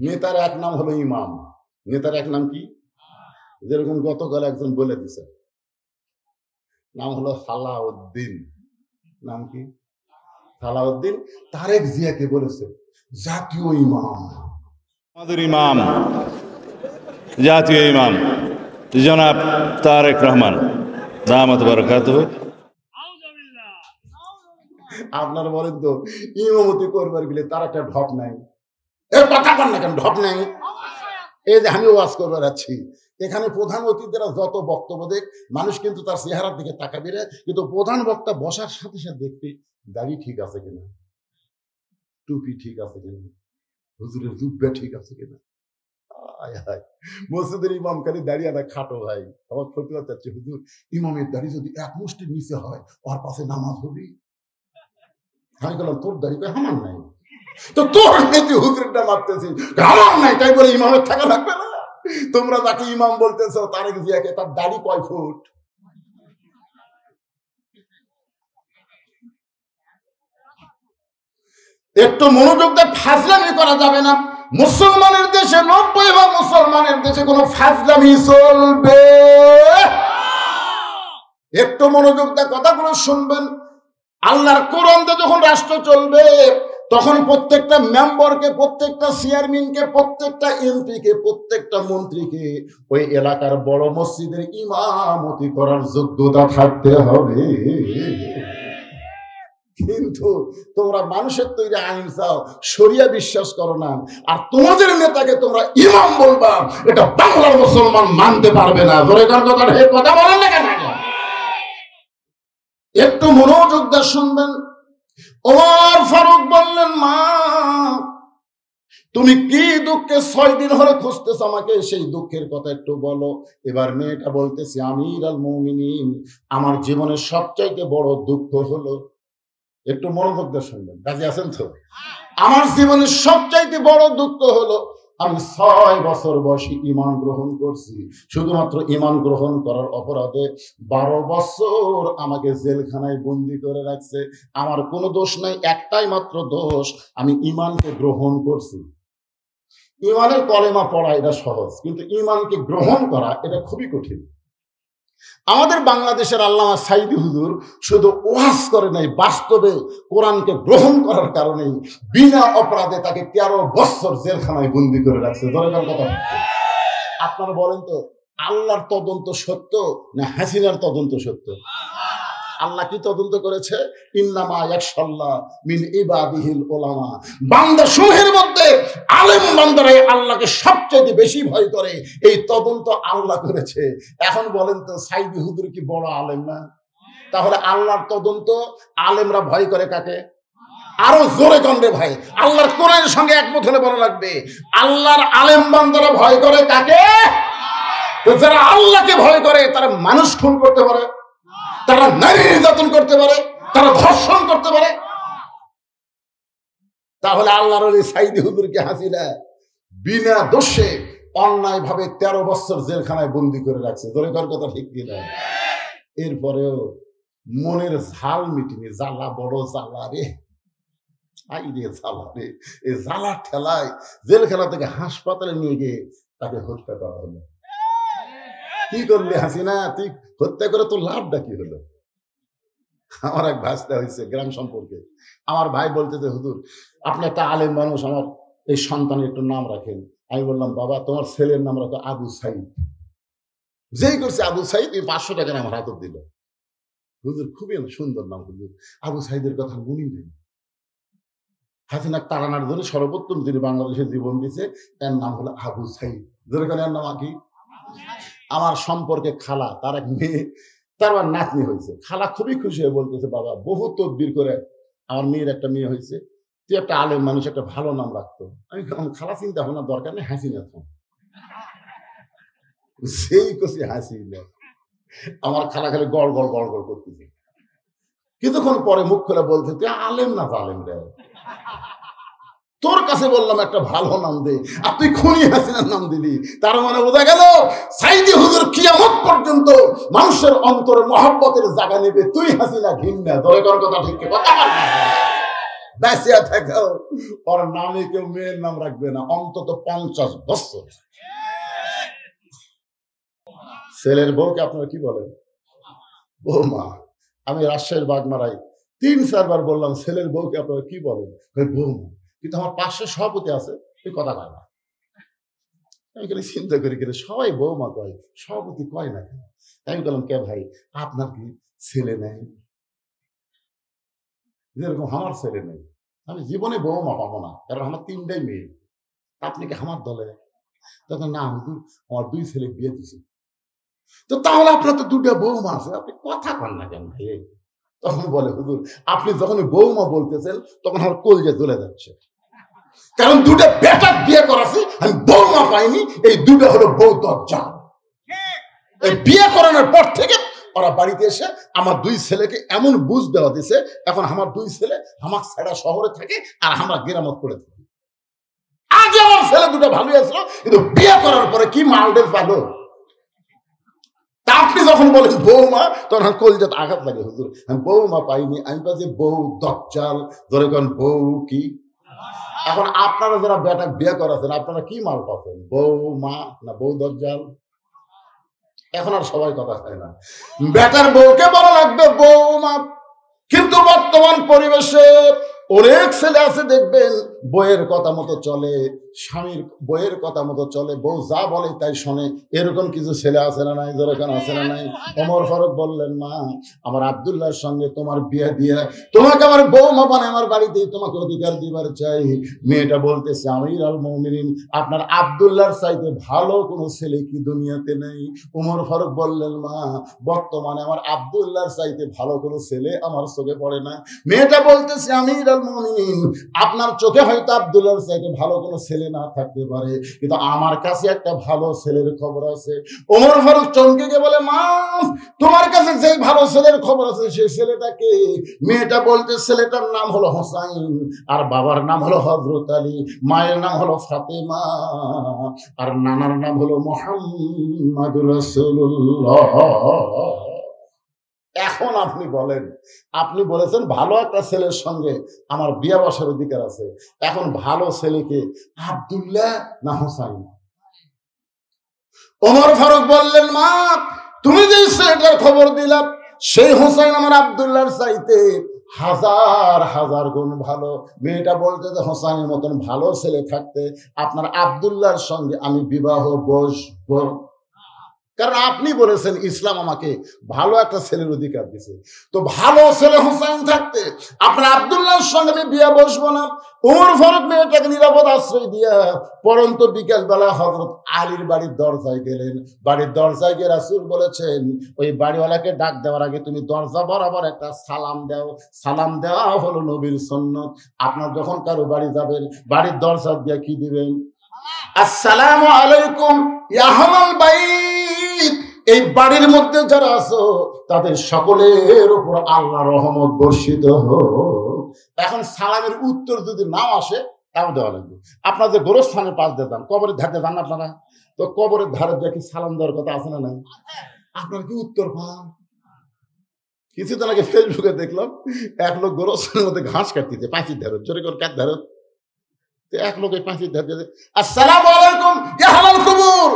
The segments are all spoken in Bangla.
নেতার এক নাম হলো ইমাম। নেতার এক নাম কি? যেরকম গতকাল একজন বলে দিছে, নাম হলো সালাউদ্দিন। নাম কি? সালাউদ্দিন। তারেক জিয়াকে বলেছে জাতীয় ইমাম। আমাদের ইমাম, জাতীয় ইমাম জনাব তারেক রহমান দামাত বারাকাতুহু। আপনারা বলেন তো, ইমামতি করবার গেলে তার একটা ঢপ নাই? কথা বল না কেন, ঢপ নাই? এই যে আমি ওয়াজ করবার আছি, এখানে প্রধান অতিথিরা যত বক্তব্য দেখ, মানুষ কিন্তু তার চেহারার দিকে তাকাবে না, কিন্তু প্রধান বক্তা বসার সাথে সাথে দেখবে দাড়ি ঠিক আছে কিনা, টুপি ঠিক আছে কিনা, হুজুরের জুব্বা ঠিক আছে কিনা। মসজিদের ইমাম খালি দাঁড়িয়ে না খাটো ভাই, আমার ফতুয়া চাচ্ছে হুজুর ইমামের দাড়ি যদি এক মুষ্টির নিচে হয় ওর পাশে নামাজ হবে। আমি বললাম তোর দাড়ি কই? আমার নাই। তো তোর নেই হুজুরটা মারতেছি, আমার নাই, তাই বলে ইমামের থাকা লাগবে না? তোমরা যাকে ইমাম বলতেছ তারেক জিয়াকে, তার দাড়ি কয় ফুট? একটু মনোযোগ দিয়ে ফাজলামি করা যাবে না। মুসলমানের দেশে 90 মুসলমানের দেশে কোনো ফাজলামি চলবে? একটু মনোযোগ দিয়ে কথাগুলো শুনবেন। আল্লাহর কোরআনে যখন রাষ্ট্র চলবে তখন প্রত্যেকটা মেম্বারকে, প্রত্যেকটা চেয়ারম্যানকে, প্রত্যেকটা এমপিকে, প্রত্যেকটা মন্ত্রীকে ওই এলাকার বড় মসজিদের ইমামতি করার যোগ্যতা থাকতে হবে। কিন্তু তোমরা মানুষের তৈরি আইন চাও, শরিয়া বিশ্বাস করো না, আর তোমাদের নেতাকে তোমরা ইমাম বলবা, এটা বাংলার মুসলমান মানতে পারবে না। কথা বলেন না কেন? একটু মনোযোগ দিয়ে শুনবেন। ওমর ফারুক বললেন, মা তুমি কি দুঃখে 6 দিন হলে খুঁজতেছ আমাকে, সেই দুঃখের কথা একটু বলো। এবার মেয়েটা বলতেছে, আমির আল মুমিনিন, আমার জীবনের সবচাইতে বড় দুঃখ হলো, একটু মনোযোগ দিয়ে শুনবেন, রাজি আছেন তো? আমার জীবনের সবচাইতে বড় দুঃখ হলো আমি 6 বছর বয়সে ঈমান গ্রহণ করছি। শুধুমাত্র ঈমান গ্রহণ করার অপরাধে 12 বছর আমাকে জেলখানায় বন্দি করে রাখছে। আমার কোনো দোষ নাই, একটাই মাত্র দোষ, আমি ঈমানকে গ্রহণ করছি। ঈমানের কলেমা পড়া এটা সহজ, কিন্তু ঈমানকে গ্রহণ করা এটা খুবই কঠিন। আমাদের বাংলাদেশের আল্লামা সাইদি হুজুর শুধু ওয়াজ করে নাই, বাস্তবে কোরআনকে গ্রহণ করার কারণেই বিনা অপরাধে তাকে 13 বছর জেলখানায় বন্দি করে রাখছে। দরকার কথা, আপনারা বলেন তো, আল্লাহর তদন্ত সত্য না হাসিনার তদন্ত সত্য? আল্লাহ কি তদন্ত করেছে? ইন্নামা ইয়াখশাল্লাহ মিন ইবাদিহিল উলামা। বান্দা সমূহের মধ্যে আলেম বান্দারাই আল্লাহকে সবচেয়ে বেশি ভয় করে, এই তদন্ত আল্লাহ করেছে। এখন বলেন তো, সাইদি হুজুর কি বড় আলেম না? তাহলে আল্লাহর তদন্ত আলেমরা ভয় করে কাকে? আরো জোরে কন্ডে ভাই, আল্লাহর কোরআনের সঙ্গে একমত হলে বলা লাগবে, আল্লাহর আলেম বান্দারা ভয় করে কাকে? তো যারা আল্লাহকে ভয় করে তারা মানুষ খুন করতে পারে, তারা নারী নির্যাতন করতে পারে, তারা ধর্ষণ করতে পারে। তাহলে আল্লাহর ওই সাইদি হুজুরকে হাসিনা বিনা দোষে অন্যায় ভাবে 13 বছর জেলখানায় বন্দি করে রাখছে। দরকার কথা ঠিক কিনা? এরপরেও মনের ঝাল মিটিনি, জ্বালা বড় জ্বালা রে, আই রে জ্বালা রে। এই জ্বালা ঠেলায় জেলখানা থেকে হাসপাতালে নিয়ে গিয়ে তাকে হত্যা করা হলো। কি করলি হাসিনা, তুই হত্যা করে তোর লাভটা কি হলো? আমার এক ভাষা হয়েছে গ্রাম সম্পর্কে, আমার ভাই বলতেছে, হুজুর আপনি একটা আলেম মানুষ, আমার এই সন্তানের একটু নাম রাখেন। আমি বললাম, বাবা তোমার ছেলের নাম রাখো আবু সাইদ। যেই করছে আবু সাইদ, 500 টাকা আমার হাতত দিল। হুজুর খুবই সুন্দর নাম, হুজুর আবু সাইদের কথা মনে নেই। হাসিনা তারানার ধরে সর্বোত্তম যিনি বাংলাদেশে জীবন দিয়েছে তার নাম হলো আবু সাইদ। যেরকম নাম কি? আমার সম্পর্কে খালা, তার এক মেয়ে, তার নাতনি হয়েছে। খালা খুবই খুশি হয়ে বলতেছে, বাবা বহু তদবির করে আমার মেয়ের একটা মেয়ে হয়েছে, তুই একটা আলেম মানুষ, একটা ভালো নাম রাখতো। আমি খালা চিন্তা ভাবনা দরকার নেই, হাসিনা তো সেই কষি হাসিনা। আমার খালা খালি গড় গড় গড় গড় করতেছে। কিছুক্ষণ পরে মুখ খুলে বলতে, তুই আলেম না জালেম রে, তোর কাছে বললাম একটা ভালো নাম দে, আর তুই খুনি হাসিনার নাম দিলি। তার মানে বোঝা গেল সাইদি হুজুর কিয়ামত পর্যন্ত মানুষের অন্তরে মহব্বতের জায়গা নেবে, তুই হাসিনা ঘৃণা। দরকার কথা ঠিক কথা বাঁচিয়া থাকো, ওর নামে কেউ মেয়ের নাম রাখবে না অন্তত 50 বছর। ছেলের বউকে আপনারা কি বলেন? বৌমা। আমি রাজশাহীর বাগমারায় 3-4 বার বললাম ছেলের বউকে আপনারা কি বলেন? বৌমা। কিন্তু আমার পাশে সভাপতি আছে, এই কথা কয় না। আমি খালি চিন্তা করি কেন সবাই বৌমা কয়, সভাপতি কয় না কেন? আমি বললাম কে ভাই আপনার কি ছেলে নেই? যেরকম আমার ছেলে নেই, আমি জীবনে বৌমা পাবো না, কারণ আমার 3টাই মেয়ে। আপনি কি আমার দলে? তখন না হুজুর আমার 2 ছেলে বিয়ে দিছি। তো তাহলে আপনার তো 2টা বৌমা আছে, আপনি কথা কন না কেন ভাই? তখন বলে হুজুর আপনি যখন বৌমা বলতেছেন তখন আমার কলজে জ্বলে যাচ্ছে, কারণ 2টা বেটা বিয়ে করাছি, আমি বৌমা পাইনি। এই 2টা হলো বউ দরজা। এই বিয়ে করানোর পর থেকে ওরা বাড়িতে এসে আমার 2 ছেলেকে এমন বুঝ দেওয়া দিছে, এখন আমার 2 ছেলে আমার ছেড়া শহরে থাকে আর আমরা গ্রামত করে থাকি। আগে আমার ছেলে 2টা ভালোই আসলো, কিন্তু বিয়ে করার পরে কি মালদের পালো। আপনি যখন বলেন বৌমা তখন কলজাতে আঘাত লাগে হুজুর, আমি বৌমা পাইনি। আমি পাচ্ছি বউ দজ্জাল, ধরে কোন বউ কি। এখন আপনারা যারা বেটা বিয়ে করাছেন আপনারা কি মাল পাচ্ছেন, বৌমা না বউ দজ্জাল? এখন আর সবাই কথা চায় না, বেটার বউকে বলা লাগবে বৌমা। কিন্তু বর্তমান পরিবেশে অনেক ছেলে আছে দেখবেন বইয়ের কথা মতো চলে, স্বামীর বইয়ের কথা মতো চলে, বউ যা বলে তাই শোনে। এরকম কিছু ছেলে আছে না নাই? যেরকম আছে না নাই? ওমর ফারুক বললেন মা আমার আব্দুল্লাহর সঙ্গে তোমার বিয়ে দিয়ে তোমাকে আমার বৌমা বানায় আমার বাড়িতেই তোমাকে অধিকার দিবার চাই। মেয়েটা বলতেছে আমির আল মুমিনিন আপনার আব্দুল্লাহর চাইতে ভালো কোনো ছেলে কি দুনিয়াতে নেই? ওমর ফারুক বললেন মা বর্তমানে আমার আব্দুল্লাহর চাইতে ভালো কোনো ছেলে আমার চোখে পড়ে না। মেয়েটা বলতেছে আমির আল মুমিনিন আপনার চোখে হয়তো আব্দুল্লাহর চাইতে ভালো কোনো ছেলে না থাকতে পারে, কিন্তু আমার কাছে একটা ভালো ছেলের খবর আছে। ওমর ফারুক চমকে গিয়ে বলে মা তোমার কাছে যে ভালো ছেলের খবর আছে সেই ছেলেটাকে? মেয়েটা বলতে ছেলেটার নাম হলো হোসাইন, আর বাবার নাম হলো হযরত আলী, মায়ের নাম হলো ফাতেমা, আর নানার নাম হলো মুহাম্মাদুর রাসূলুল্লাহ। এখন আপনি বলেন, আপনি বলেছেন ভালো একটা ছেলের সঙ্গে আমার বিয়ে বসার অধিকার আছে। এখন ভালো ছেলেকে আব্দুল্লাহ না হোসাইন? ওমর ফারুক বললেন মা তুমি যে ছেলেটার খবর দিলা সেই হোসাইন আমার আব্দুল্লাহর চাইতে 1000 গুণ ভালো। মেয়েটা বলতে যে হোসাইনের মতন ভালো ছেলে থাকতে আপনার আব্দুল্লাহর সঙ্গে আমি বিবাহ বসবো, কারণ আপনি বলেছেন ইসলাম আমাকে ভালো একটা ছেলের অধিকার দিছে। তো ভালো ছেলে হোসাইন থাকতে আপনার আব্দুল্লাহর সঙ্গে আমি বিয়ে বসবো না। ওমর ফারুক মেয়েটাকে নিরাপদ আশ্রয় দিয়া পরন্ত বিকেল বেলা হযরত আলীর বাড়ির দরজায় গেলেন। বাড়ির দরজায় গিয়ে রাসূল বলেছেন ওই বাড়িওয়ালাকে ডাক দেওয়ার আগে তুমি দরজা বরাবর একটা সালাম দাও। সালাম দেওয়া হলো নবীর সুন্নাত। আপনার যখন কারো বাড়ি যাবেন বাড়ির দরজা দিয়ে কি দিবেন? আসসালামু আলাইকুম ইয়া আহলাল বাইত, এই বাড়ির মধ্যে যারা আছো তাদের সকলের উপর আল্লাহর রহমত বর্ষিত হোক। এখন সালামের উত্তর যদি নাও আসে তাও দেওয়া লাগবে। আপনার যে গোরস্থানের পাশ দিয়ে যান, কবরের ধারে যান আপনারা, তো কবরের ধারে দেখি সালাম দেওয়ার কথা আছে না নাই? আপনার কি উত্তর পান? কিছুদিন আগে ফেসবুকে দেখলাম এক লোক গোরস্থানের মধ্যে ঘাস কাটতেছে, পাঁচির ধারে জোরে করে কাট ধারে, এক লোক এই পাঁচির ধারে আসসালামু আলাইকুম ইয়া আহলাল কুবুর,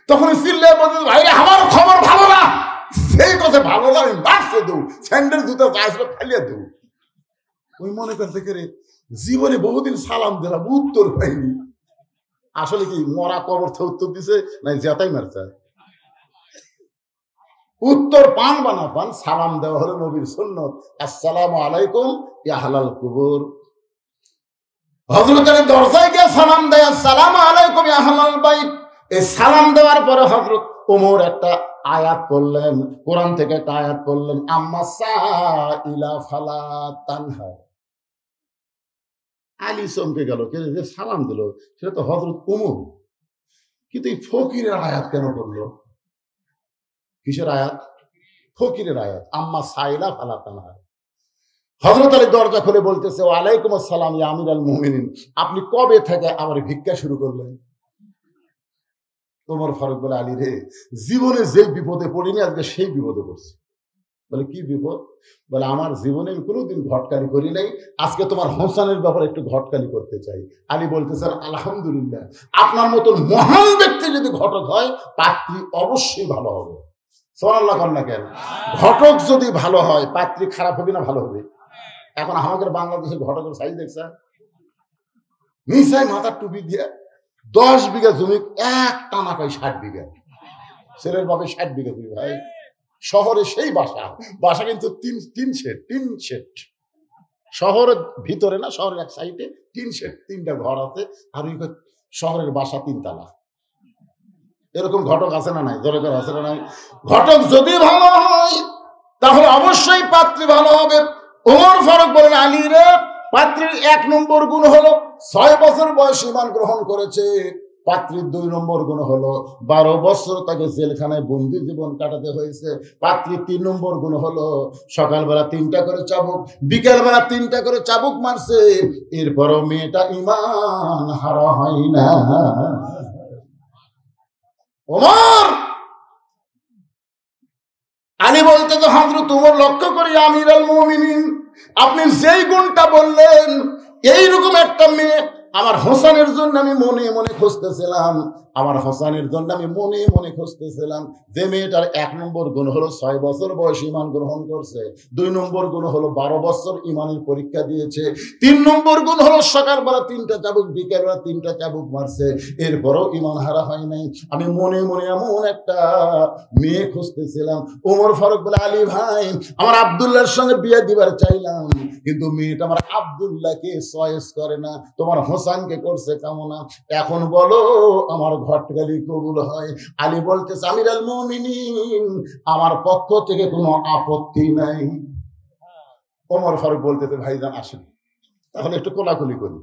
তখন চিল্লে বলতে ভাই আমার খবর ভালো না। সেই কথা ভালো না, আমি মারছে দেবো, স্যান্ডেল জুতা আসলে ফেলিয়ে দেবো। ওই মনে করতে করে জীবনে বহুদিন সালাম দিলাম উত্তর পাইনি। আসলে কি মরা কবর থেকে উত্তর দিছে না জেতাই মারছে? উত্তর পান বা না পান সালাম দেওয়া হলো নবীর সুন্নাত। আসসালামু আলাইকুম ইয়া আহলাল কুবুর। হযরত আলী দরজায় গিয়ে সালাম দেয় আসসালামু আলাইকুম ইয়া আহলাল বাইত। এই সালাম দেওয়ার পরে হযরত ওমর একটা আয়াত পড়লেন, কোরআন থেকে একটা আয়াত পড়লেন আম্মা সাইলা ফালা তানহা। আলী চমকে গেল, কে যে সালাম দিল সেটা তো হযরত ওমর, কিন্তু এই ফকিরের আয়াত কেন করলো? কিসের আয়াত? ফকিরের আয়াত, আম্মা সাইলা ফালা তানহা। হযরত আলী দরজা খুলে বলতেছে ওয়ালাইকুম আসসালাম ইয়া আমির আল মুমিনিন, আপনি কবে থেকে আমার ভিক্ষা শুরু করলেন? ওমর ফারুক বলে আলী রে জীবনে যে বিপদে পড়িনি আজকে সেই বিপদে পড়ছি। বলে কি বিপদ? বলে আমার জীবনে আমি কোনোদিন ঘটকালি করি নাই, আজকে তোমার হোসেনের ব্যাপারে একটু ঘটকালি করতে চাই। আলী বলতেছেন আলহামদুলিল্লাহ, আপনার মতন মহান ব্যক্তি যদি ঘটক হয় পাত্রী অবশ্যই ভালো হবে। সুবহানাল্লাহ কন না কেন? ঘটক যদি ভালো হয় পাত্রী খারাপ হবে না ভালো হবে? এখন আমাদের বাংলাদেশের ঘটকের সাইজ দেখছে, মিসাই মাথার টুপি দিয়ে 10 বিঘা জমি এক টানা পাই 60 বিঘা, ছেলের বাপে 60 বিঘা জমি ভাই। শহরে সেই বাসা কিন্তু তিন শেড, শহরের ভিতরে না, শহরের এক সাইডে 3 শেড, 3টা ঘর আছে, আর ওই শহরের বাসা 3 তালা। এরকম ঘটক আছে না নাই? জোরে করে আছে না নাই? ঘটক যদি ভালো হয় তাহলে অবশ্যই পাত্রী ভালো হবে। ওমর ফারুক বলেন, আলী রে, পাত্রীর 1 নম্বর গুণ হলো 6 বছর বয়স ঈমান গ্রহণ করেছে। পাত্রীর 2 নম্বর গুণ হলো 12 বছর তাকে জেলখানায় বন্দি জীবন কাটাতে হয়েছে। পাত্রীর 3 নম্বর গুণ হলো সকালবেলা 3টা করে চাবুক, বিকেলবেলা 3টা করে চাবুক মারছে, এরপরও মেয়েটা ঈমান হারা হয় না। ওমর, আলী বলতে তো হযরত ওমর লক্ষ্য করি আমিরুল মুমিনিন, আপনি যেই গুণটা বললেন, এইরকম একটা মেয়ে আমার হোসেনের জন্য আমি মনে মনে খুঁজতেছিলাম, আমার হোসেনের জন্য আমি মনে মনে খুঁজতেছিলাম। যে মেয়েটার 1 নম্বর গুণ হলো 6 বছর বয়স ঈমান গ্রহণ করছে, 2 নম্বর গুণ হলো 12 বছর ঈমানের পরীক্ষা দিয়েছে, 3 নম্বর গুণ হলো সকালবেলা 3টা চাবুক, বিকেলবেলা 3টা চাবুক মারছে, এরপরও ঈমান হারা হয় নাই। আমি মনে মনে এমন একটা মেয়ে খুঁজতেছিলাম। ওমর ফারুক বলে, আলী ভাই, আমার আব্দুল্লাহর সঙ্গে বিয়ে দিবার চাইলাম, কিন্তু মেয়েটা আমার আব্দুল্লাহকে চয়েস করে না, তোমার হোসেনকে করছে কামনা। এখন বলো আমার ঘটকালি কবুল হয়? আলী বলতেছে, আমিরুল মুমিনিন, আমার পক্ষ থেকে কোনো আপত্তি নাই। ওমর ফারুক বলতেছে, ভাইজান আসেন তাহলে একটু কোলাকুলি করি।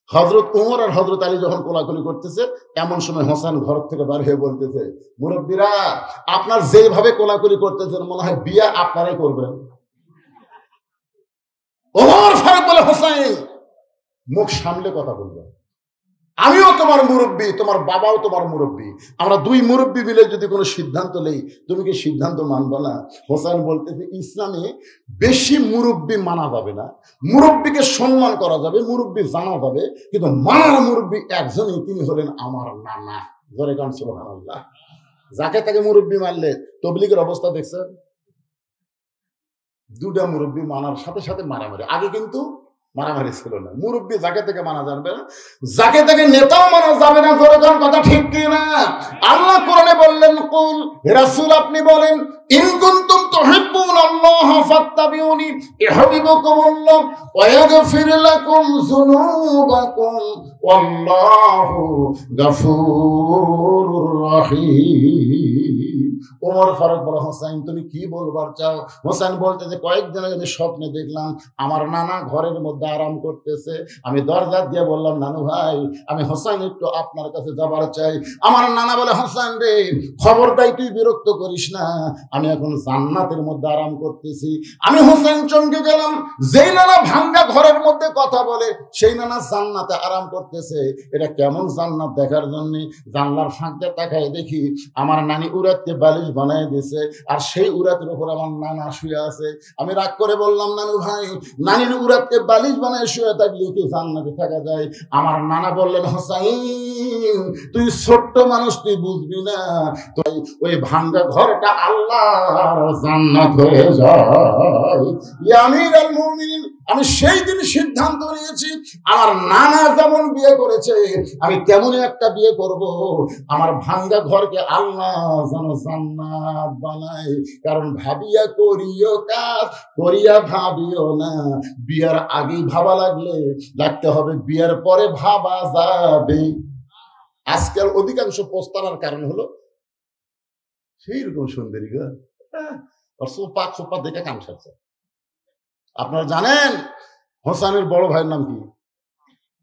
হযরত ওমর আর হযরত আলী যখন কোলাকুলি করতেছে, এমন সময় হোসেন ঘর থেকে বার হয়ে বলতেছে, মুরব্বীরা, আপনার যেভাবে কোলাকুলি করতেছেন মনে হয় বিয়ে আপনারাই করবেন। ওমর ফারুক বলে, হোসেন, মুখ সামলে কথা বলবে, আমিও তোমার মুরব্বী, তোমার বাবাও তোমার মুরব্বী, আমরা 2 মুরব্বী মিলে যদি কোনো সিদ্ধান্ত নেই, তুমি কি সিদ্ধান্ত মানবে না? হোসেন বলতেছে, ইসলামে বেশি মুরব্বী মানা যাবে না, মুরব্বীকে সম্মান করা যাবে, মুরব্বী জানা যাবে, কিন্তু মানার মুরব্বী একজনই, তিনি হলেন আমার নানা। জোরে কান সুবহানাল্লাহ। যাকে তাকে মুরব্বী মানলে তবলিগের অবস্থা দেখছেন, 2টা মুরব্বী মানার সাথে সাথে মারামারি। আগে কিন্তু মারামারি ছিল না। মুরব্বী যাকে থেকে মানা যাবে না, যাকে থেকে নেতাও মানা যাবে না। কথা ঠিক কিনা? আল্লাহ কোরআনে বললেন, কুল, হে রাসূল আপনি বলেন, ইন কুনতুম তুহিব্বুনাল্লাহ ফাত্তাবিউনি ইউহিব্বুকুমুল্লাহ ওয়া ইয়াগফির লাকুম যুনুবাকুম ওয়াল্লাহু গফুরুর রহিম। ওমর ফারুক বলে, হোসেন তুমি কি বলবার চাও? হোসেন বলতে যে, কয়েকদিন আগে আমি স্বপ্নে দেখলাম আমার নানা ঘরের মধ্যে আরাম করতেছে, আমি দরজা দিয়ে বললাম, নানু ভাই, আমি হোসেন একটু আপনার কাছে যাবার চাই। আমার নানা বলে, হোসেন রে, খবরদাই তুই বিরক্ত করিস না, আমি এখন জান্নাতের মধ্যে আরাম করতেছি। আমি হোসেন চমকে গেলাম, যেই নানা ভাঙ্গা ঘরের মধ্যে কথা বলে সেই নানা জান্নাতে আরাম করতেছে। এটা কেমন জান্নাত দেখার জন্য জানলার ফাঁক দিয়ে তাকায় দেখি আমার নানি উড়াতে বালিশ বানায় দিয়েছে, আর সেই উড়াতের উপর আমার নানা শুয়ে আছে। আমি রাগ করে বললাম, নানু ভাই, নানির উড়াতে বালিশ বানায় শুয়ে থাকলে কি জান্নাতে থাকা যায়? আমার নানা বললেন, হোসেন তুই ছোট্ট মানুষ, তুই বুঝবি না, তুই ওই ভাঙ্গা ঘরটা আল্লাহর জান্নাত হয়ে যায়। ইয়া আমিরুল মুমিনিন, আমি সেই দিন সিদ্ধান্ত নিয়েছি, আমার নানা যেমন বিয়ে করেছে আমি তেমনই একটা বিয়ে করব। আমার ভাঙ্গা ঘরকে আল্লাহ যেন জান্নাত বানায়। কারণ ভাবিয়া করিও কাজ, করিয়া ভাবিও না। বিয়ার আগেই ভাবা লাগতে হবে, বিয়ার পরে ভাবা যাবে। আজকাল অধিকাংশ পোস্তার কারণ হলো সেই রকম সুন্দরী গো, সোপা খোপা দেখে কাম সারছে। আপনারা জানেন হোসেনের বড় ভাইয়ের নাম কি?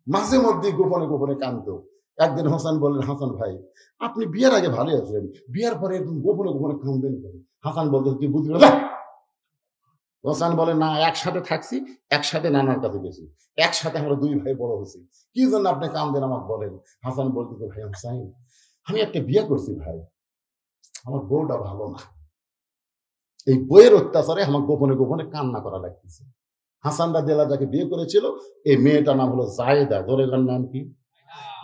মাঝে মধ্যে গোপনে গোপনে কাঁদত। একদিন হোসেন বললেন, হাসান ভাই, আপনি বিয়ের আগে ভালো আছেন, বিয়ের পরে একদম গোপনে গোপনে কাঁদবেন কেন? হাসান বলতে, তুই বুঝবি না। হোসেন বলে, না, একসাথে থাকছি, একসাথে নানার কাছে গেছি, একসাথে আমরা 2 ভাই বড় হয়েছি, কি জন্য আপনি কাঁদেন আমাকে বলেন? হাসান বলতে, ভাই হোসেন, আমি একটা বিয়ে করছি ভাই, আমার বউটা ভালো না, এই বইয়ের অত্যাচারে আমার গোপনে গোপনে কান্না করা লাগতেছে। হাসান রাদিয়াল্লাহু যাকে বিয়ে করেছিল, এই মেয়েটার নাম হলো জায়েদা। জোরেগার নাম কি?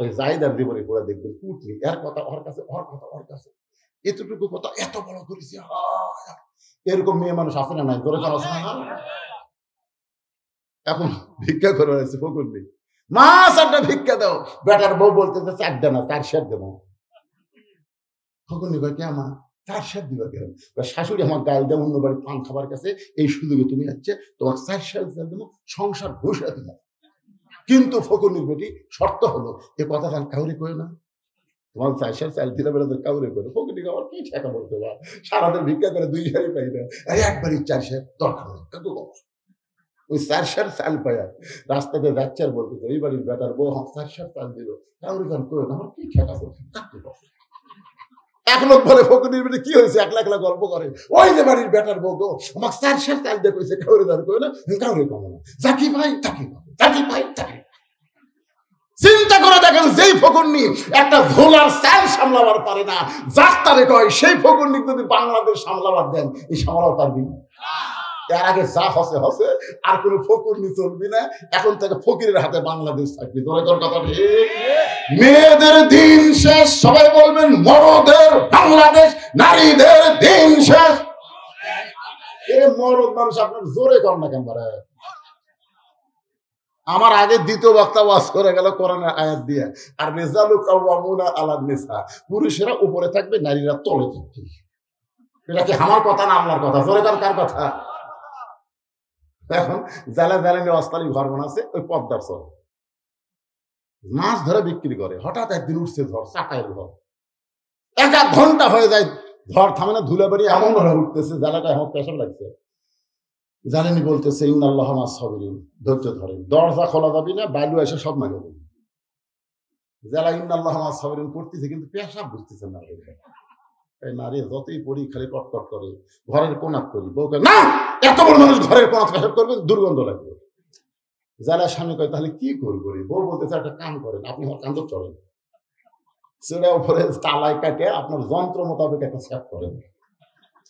ওই জায়েদার জীবনে পড়ে দেখবেন কুটনি, এর কথা ওর কাছে, ওর কথা ওর কাছে, এতটুকু কথা এত বড় করেছি। এরকম মেয়ে মানুষ আছে না নাই? জোরেগার আছে না? এখন ভিক্ষা করে আছে ফকুর নেই, মা চারটা ভিক্ষা দাও। বেটার বউ বলতেছে চারটা না, 4 সের দেবো। ফকুর নেই কে মা 4 সের দিবা কেন? শাশুড়ি আমার গাল দেয় অন্য বাড়ি পান খাবার কাছে, এই সুযোগে তুমি যাচ্ছে তোমার 4 সের দেবো, সংসার ঘুষে দেবো। কিন্তু ফকুর বেটি শর্ত হলো, এ কথা খান কাউরে কয়ে না, তোমার 4 সের চাল দিলে বেড়াতে কাউরে করে। ফকুর আমার কি ঠেকা বলতে পার, সারাদিন ভিক্ষা করে 2 সেরই পাই না, একবারই 4 সের দরকার নেই। কিন্তু ওই 4 সের চাল পায়া রাস্তাতে যাচ্ছে আর বলতেছে ওই বাড়ির বেটার বউ 4 সের চাল দিল, কাউরে গান করে না, আমার কি ঠেকা বলছে। এক লোক বলে ফকুরের বেটি কি হয়েছে, একলা একলা গল্প করে, ওই যে বাড়ির বেটার বউ গো আমাকে 4 সের চাল দিয়ে কইছে কাউরে গান করে না, কাউরে কমো না, জাকি ভাই তাকি জাকি ভাই তাকি। চিন্তা করে দেখেন, যেই ফকুরনি একটা ভোলার চাল সামলাবার পারে না, যার তারে কয় সেই ফকুরনি যদি বাংলাদেশ সামলাবার দেন, এই সামলাও পারবি? এর আগে যা হসে হসে, আর কোন ফকুরনি চলবি না। এখন থেকে ফকিরের হাতে বাংলাদেশ থাকবি। তোর কথা ঠিক। মেয়েদের দিন শেষ, সবাই বলবেন মরদের বাংলাদেশ, নারীদের দিন শেষ। মরদ মানুষ আপনার জোরে কর না কেন? আমার আগে দ্বিতীয় বক্তা ওয়াজ করে গেল কোরআনের আয়াত দিয়ে, আর রিজালু কাওয়ামুনা আলান নিসা, পুরুষেরা উপরে থাকবে, নারীরা তলে থাকবে। এটা কি আমার কথা না আল্লাহর কথা? জোরে কার কথা? এখন জ্বালা জ্বালানি অস্থায়ী ঘর বানাচ্ছে ওই পদ্মার চর, মাছ ধরে বিক্রি করে। হঠাৎ একদিন উঠছে ঝড়, চাটাইয়ের ঝড়, 1 ঘন্টা হয়ে যায়, ঝড় থামে না, ধুলা বাড়ি এমন ভাবে উঠতেছে, জ্বালাটা এমন পেশাব লাগছে। জানেনি বলতেছে ইন্নাল্লাহ মাস সাবিরিন, ধৈর্য ধরেন, দরজা খোলা যাবি না, বালু এসে সব মারে দেবে। যারা ইন্নাল্লাহ মাস সাবিরিন করতেছে কিন্তু পেশাব বুঝতেছে না। এই নারী যতই পড়ি খালি কটকট করে, ঘরের কোনাত করি, বউকে না এত বড় মানুষ ঘরের কোনাত পেশাব করবে, দুর্গন্ধ লাগবে। যারা স্বামী কয় তাহলে কি করবো, বউ বলতেছে একটা কাম করেন, আপনি আমার কান্দর চড়েন, সেটা উপরে তালায় কাটে আপনার যন্ত্র মোতাবেক একটা স্যাপ করেন।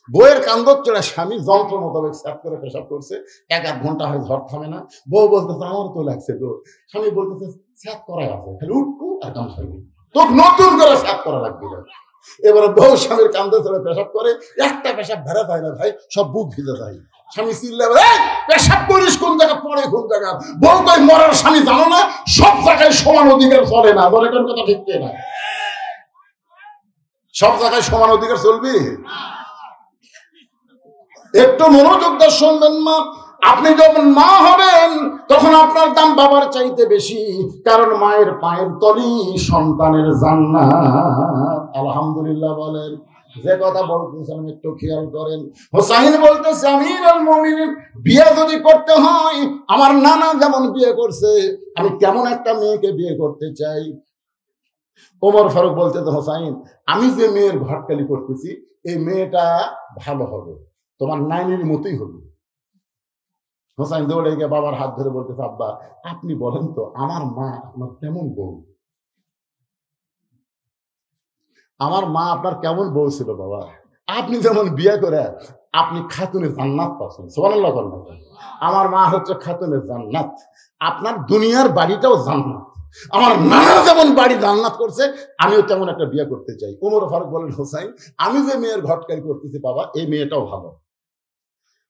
বউয়ের কান্দর চড়া স্বামী যন্ত্র মোতাবেক স্যাপ করে পেশাব করছে, 1 ঘন্টা হয়, ঝড় থামে না। বউ বলতেছে আমার তো লাগছে তো, স্বামী বলতেছে স্যাপ করাই আছে, খালি উঠবো আর কাম সারবো, তো নতুন করে স্যাপ করা লাগবে। এবারে বউ স্বামীর কান্দে চড়ে পেশাব করে, একটা পেশাব ভেড়া যায় না ভাই, সব বুক ভিজে যায়। স্বামী চিল্লা পেশাব করিস কোন জায়গা, পড়ে কোন জায়গা। বউ কই মরার স্বামী জানো না, সব জায়গায় সমান অধিকার চলে না। বলে কোন কথা ঠিক না, সব জায়গায় সমান অধিকার চলবি? একটু মনোযোগ দিয়ে শুনবেন মা, আপনি যখন মা হবেন তখন আপনার দাম বাবার চাইতে বেশি, কারণ মায়ের পায়ের তলি সন্তানের জান্নাত। আলহামদুলিল্লাহ বলেন। যে কথা বলতেছিলাম একটু খেয়াল করেন। হোসাইন বলতেছে আমিরুল মুমিনিন, বিয়ে যদি করতে হয় আমার নানা যেমন বিয়ে করছে, আমি কেমন একটা মেয়েকে বিয়ে করতে চাই। ওমর ফারুক বলতেছে হোসাইন, আমি যে মেয়ের ঘটকালি করতেছি এই মেয়েটা ভালো হবে, তোমার নাইনের মতোই হবে। হোসাইন দৌড়ে গিয়ে বাবার হাত ধরে বলতেছে আব্বা আপনি বলেন তো আমার মা আপনার কেমন বউ, আমার মা আপনার কেমন বউ ছিল বাবা, আপনি যেমন বিয়ে করে আপনি খাতুনের জান্নাত পাচ্ছেন। সুবহানাল্লাহ বলেন। আমার মা হচ্ছে খাতুনের জান্নাত, আপনার দুনিয়ার বাড়িটাও জান্নাত। আমার নানা যেমন বাড়ি জান্নাত করছে আমিও তেমন একটা বিয়ে করতে চাই। ওমর ফারুক বলেন হোসাইন আমি যে মেয়ের ঘটকারি করতেছি বাবা এই মেয়েটাও ভালো।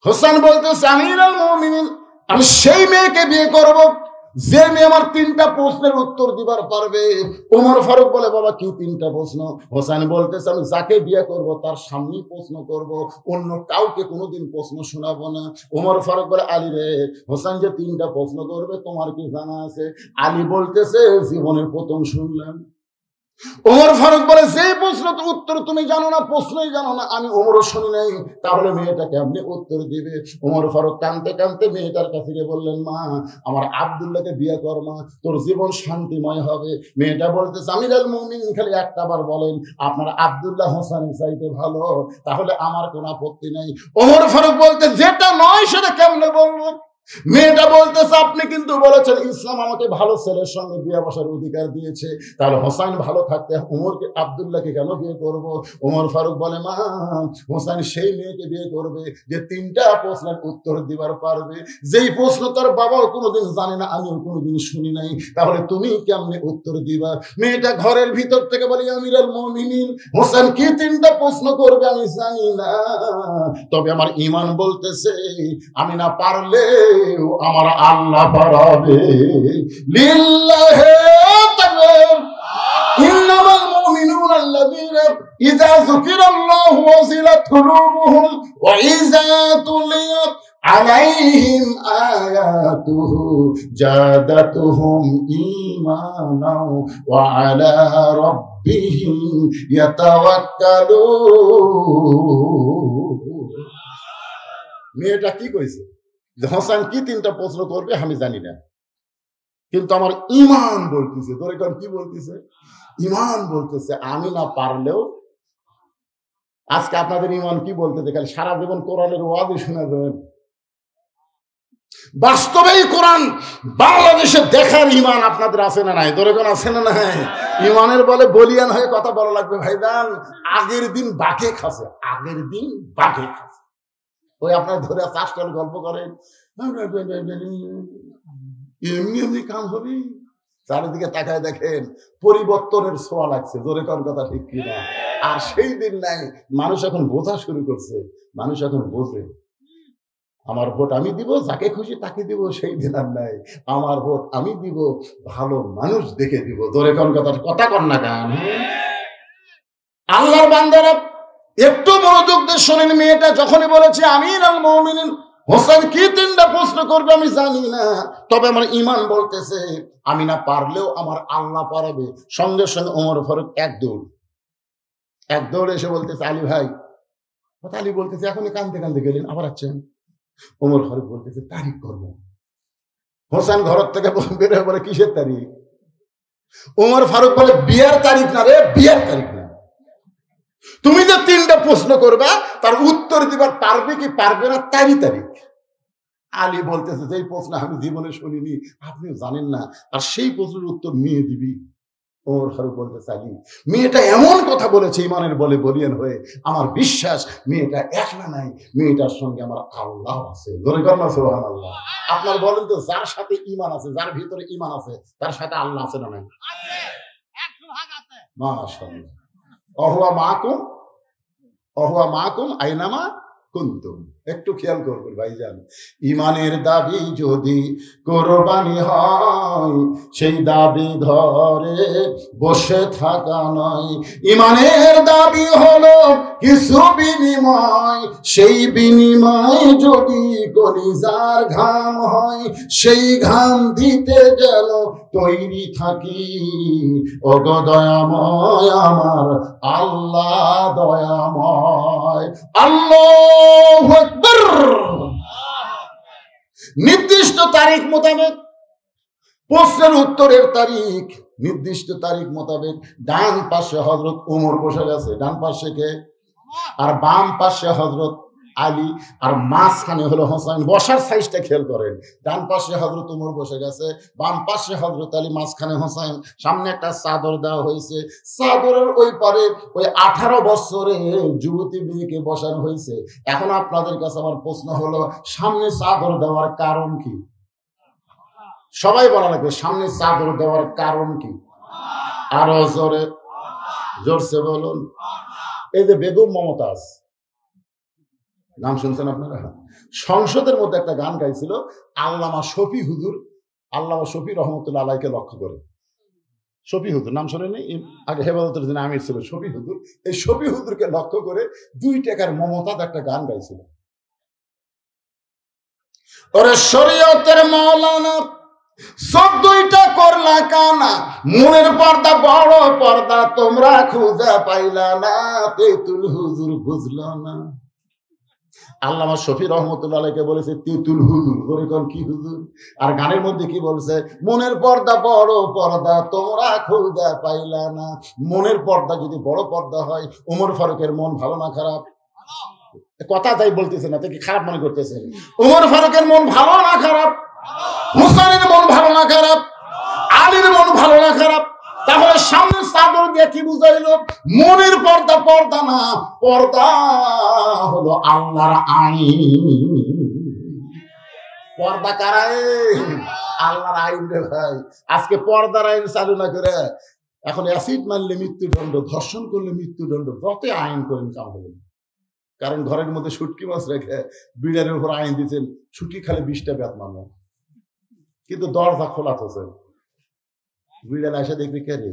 হোসেন বলতেছে আমিরুল মুমিনিন, আমি সেই মেয়েকে বিয়ে করব যে মেয়ে আমার 3টা প্রশ্নের উত্তর দিবার পারবে। ওমর ফারুক বলে বাবা কি 3টা প্রশ্ন? হোসেন বলতেছে আমি যাকে বিয়ে করব তার সামনেই প্রশ্ন করব, অন্য কাউকে কোনোদিন প্রশ্ন শোনাবো না। ওমর ফারুক বলে আলী রে, হোসেন যে 3টা প্রশ্ন করবে তোমার কি জানা আছে? আলী বলতেছে জীবনের প্রথম শুনলাম। ওমর ফারুক বলে যে প্রশ্ন তো উত্তর তুমি জানো না, প্রশ্নই জানো না। আমি ওমরও শুনি নাই, তাহলে মেয়েটাকে আপনি উত্তর দিবে? ওমর ফারুক কাঁদতে কাঁদতে মেয়েটার কাছে গিয়ে বললেন মা আমার আব্দুল্লাহকে বিয়ে কর মা, তোর জীবন শান্তিময় হবে। মেয়েটা বলতেছে আমিরুল মুমিনিন খালি একটা বার বলেন আপনার আব্দুল্লাহ হোসেনের চাইতে ভালো, তাহলে আমার কোনো আপত্তি নাই। ওমর ফারুক বলতে যেটা নয় সেটা কেমনে বলবো? মেয়েটা বলতেছে আপনি কিন্তু বলেছেন ইসলাম আমাকে ভালো ছেলের সঙ্গে বিয়ে বসার অধিকার দিয়েছে, তাহলে হোসাইন ভালো থাকতে উমরকে আব্দুল্লাহকে কেন বিয়ে করব? ওমর ফারুক বলে মা, হোসাইন সেই মেয়েকে বিয়ে করবে যে 3টা প্রশ্নের উত্তর দিবার পারবে, যেই প্রশ্ন তার বাবাও কোনোদিন জানে না, আমিও কোনোদিন শুনি নাই, তাহলে তুমি কেমনে উত্তর দিবা? মেয়েটা ঘরের ভিতর থেকে বলে আমিরুল মুমিনিন, হোসেন কি 3টা প্রশ্ন করবে আমি জানি না, তবে আমার ঈমান বলতেছে আমি না পারলে আমার আল্লাহ পারাবে। লিল্লাহি তাকবীর। ইন্নামাল মুমিনুনা আল্লাযীনা ইযা যুকিরাল্লাহু ওয়াজিলাত কুলুবুহুম ওয়া ইযা তুলিয়াত আলাইহিম আয়াতুহু জাদাতুহুম ঈমানাও ওয়া আলা রাব্বিহিম ইয়াতাওয়াক্কালুন। মেয়েটা কি কইছে? হোসেন কি 3টা প্রশ্ন করবে আমি জানি না, কিন্তু আমার ঈমান বলতেছে, ধরে কোন কি বলতেছে? ঈমান বলতেছে আমি না পারলেও। আজকে আপনাদের ঈমান কি বলতেছে? খালি সারা জীবন কোরআনের ওয়াজই শোনা যাবেন। বাস্তবেই কোরআন বাংলাদেশে দেখার ঈমান আপনাদের আছে না নাই? ধরে কোন আছে না নাই? ঈমানের বলে বলিয়ান হয়ে কথা বলা লাগবে ভাইজান। আগের দিন বাঘে খাসে, আগের দিন বাঘে খাসে। ওই আপনার ধরে 4টার গল্প করেন, এমনি এমনি কাম হবে। চারিদিকে তাকায় দেখেন পরিবর্তনের ছোঁয়া লাগছে, জোরে কোন কথা ঠিক কিনা? আর সেই দিন নাই, মানুষ এখন বোঝা শুরু করছে, মানুষ এখন বোঝে আমার ভোট আমি দিব, যাকে খুশি তাকে দিব, সেই দিন আর নাই। আমার ভোট আমি দিব, ভালো মানুষ দেখে দিব, জোরে কোন কথা কথা কন না গান। আল্লাহর বান্দারা একটু মনোযোগ দিয়ে শোনেন। মেয়েটা যখনই বলেছে আমিরুল মুমিনিন, হোসেন কি 3টা প্রশ্ন করবে আমি জানি না, তবে আমার ঈমান বলতেছে আমি না পারলেও আমার আল্লাহ পারবে। সঙ্গে সঙ্গে ওমর ফারুক এক দৌড় এসে বলতেছে আলী ভাই। আলী বলতেছে এখনই কাঁদতে কাঁদতে গেলেন, আবার আছেন? ওমর ফারুক বলতেছে তারিখ করবো। হোসেন ঘর থেকে বের হয়ে বলে কিসের তারিখ? ওমর ফারুক বলে বিয়ের তারিখ না রে, বিয়ের তারিখ না। তুমি যে 3টা প্রশ্ন করবা তার উত্তর দিবার পারবে কি পারবে না তারই তারিখ। আলী বলতেছে যে প্রশ্ন আমি জীবনে শুনিনি, আপনিও জানেন না, আর সেই প্রশ্নের উত্তর মেয়ে দিবি। ওমর ফারুক বলতেছে আলী মেয়েটা এমন কথা বলেছে ঈমানের বলে বলিয়ান হয়ে, আমার বিশ্বাস মেয়েটা একলা নাই, মেয়েটার সঙ্গে আমার আল্লাহ আছে। ধরে কর না সুবহানাল্লাহ। আপনার বলেন তো যার সাথে ঈমান আছে, যার ভিতরে ঈমান আছে, তার সাথে আল্লাহ আছে না নাই? মাশাআল্লাহ। অহুয়া মাকুম আইনামা কুনতুম। একটু খেয়াল করবেন ভাইজান, ঈমানের দাবি যদি কোরবানি হয়, সেই দাবি ধরে বসে থাকা নয়। ঈমানের দাবি হলো কিছু বিনিময়, সেই বিনিময় যদি কলিজার ঘাম হয়, সেই ঘাম দিতে যেন তৈরি থাকি। ওগো দয়াময় আমার আল্লাহ দয়াময়। আল্লাহু আকবার। নির্দিষ্ট তারিখ মোতাবেক প্রশ্নের উত্তরের তারিখ, নির্দিষ্ট তারিখ মোতাবেক ডান পাশে হযরত ওমর বসে গেছে, ডান পাশে কে? আর বাম পাশে হযরত আলী, আর মাঝখানে হলো হোসেন। বসার সাইজটা খেয়াল করেন, ডান পাশে হযরত ওমর বসে গেছে, বাম পাশে হযরত আলী, মাঝখানে হোসেন। সামনে একটা চাদর দেওয়া হয়েছে, চাদরের ওই পারে ওই 18 বছরে যুবতী মেয়েকে বসানো হয়েছে। এখন আপনাদের কাছে আমার প্রশ্ন হলো, সামনে চাদর দেওয়ার কারণ কি? সবাই বলা লাগবে, সামনে চাদর দেওয়ার কারণ কি? আরো জোরে জোরসে বলুন। এই যে বেগম মমতাজ, নাম শুনছেন আপনারা? সংসদের মধ্যে একটা গান গাইছিল আল্লামা শফি হুজুর, আল্লামা শফি রহমতুল্লাহ আলাইকে লক্ষ্য করে। শফি হুজুর নাম শোনেনি? আগে হেফাজতের যিনি আমির ছিল শফি হুজুর, এই শফি হুজুরকে লক্ষ্য করে 2 টাকার মমতাজ একটা গান গাইছিল। ওরে শরীয়তের মাওলানা 14টা করলা কানা, মনের পর্দা বড় পর্দা তোমরা খুঁজে পাইলা না, তেতুল হুজুর বুঝলো না। আল্লামা শফি রহমতুল্লাহ আলাইকে বলেছে তেতুল হুজুর, বলে কোন কি হুজুর? আর গানের মধ্যে কি বলছে? মনের পর্দা বড় পর্দা তোমরা খুঁজে পাইলা না। মনের পর্দা যদি বড় পর্দা হয়, ওমর ফারুকের মন ভালো না খারাপ? কথা তাই বলতেছেন না, তাকে খারাপ মনে করতেছেন। ওমর ফারুকের মন ভালো না খারাপ? হুসাইনের মন ভালো না খারাপ? আলীর মন ভালো না খারাপ? তাহলে সামনে চাদর দিয়ে কি বুঝাইলো? মনের পর্দা পর্দা না, পর্দা হলো আল্লাহর আইন। পর্দা কারা? আল্লাহর আইন রে ভাই। আজকে পর্দার আইন চালু না করে এখন অ্যাসিড মারলে মৃত্যুদণ্ড, ধর্ষণ করলে মৃত্যুদণ্ড, যত আইন করেন কাম হবেন। কারণ ঘরের মধ্যে শুটকি মাছ রেখে বিড়ালের উপর আইন দিচ্ছেন, শুটকি খালে 20টা ব্যাত মানো, কিন্তু দরজা খোলা থাকছে। বিড়াল এসে দেখবি কে রে,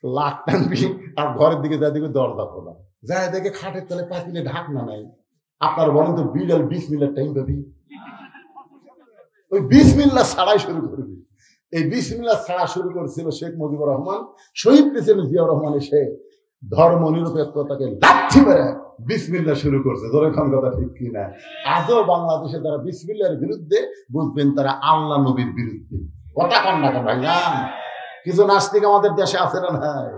লাখ টানবি, আর ঘরের দিকে যা দেখবি দরজা খোলা, যায় দেখে খাটের তলে পাতিলে ঢাকনা নাই। আপনার বলেন তো বিড়াল 20 মিনিট টাইম পাবি? ওই 20 মিনিট ছাড়াই শুরু করবি। এই 20 মিনিট ছাড়া শুরু করেছিল শেখ মুজিবুর রহমান। শহীদ প্রেসিডেন্ট জিয়াউর রহমান এসে ধর্ম নিরপেক্ষতাকে লাথি মেরে বিসমিল্লাহ শুরু করছে। ধরেখান কথা ঠিক কিনা? আজও বাংলাদেশে তারা বিসমিল্লাহর বিরুদ্ধে, বুঝবেন তারা আল্লাহ নবীর বিরুদ্ধে। কথা কন না কেন ভাইজান? কিছু নাস্তিক আমাদের দেশে আছে না নাই?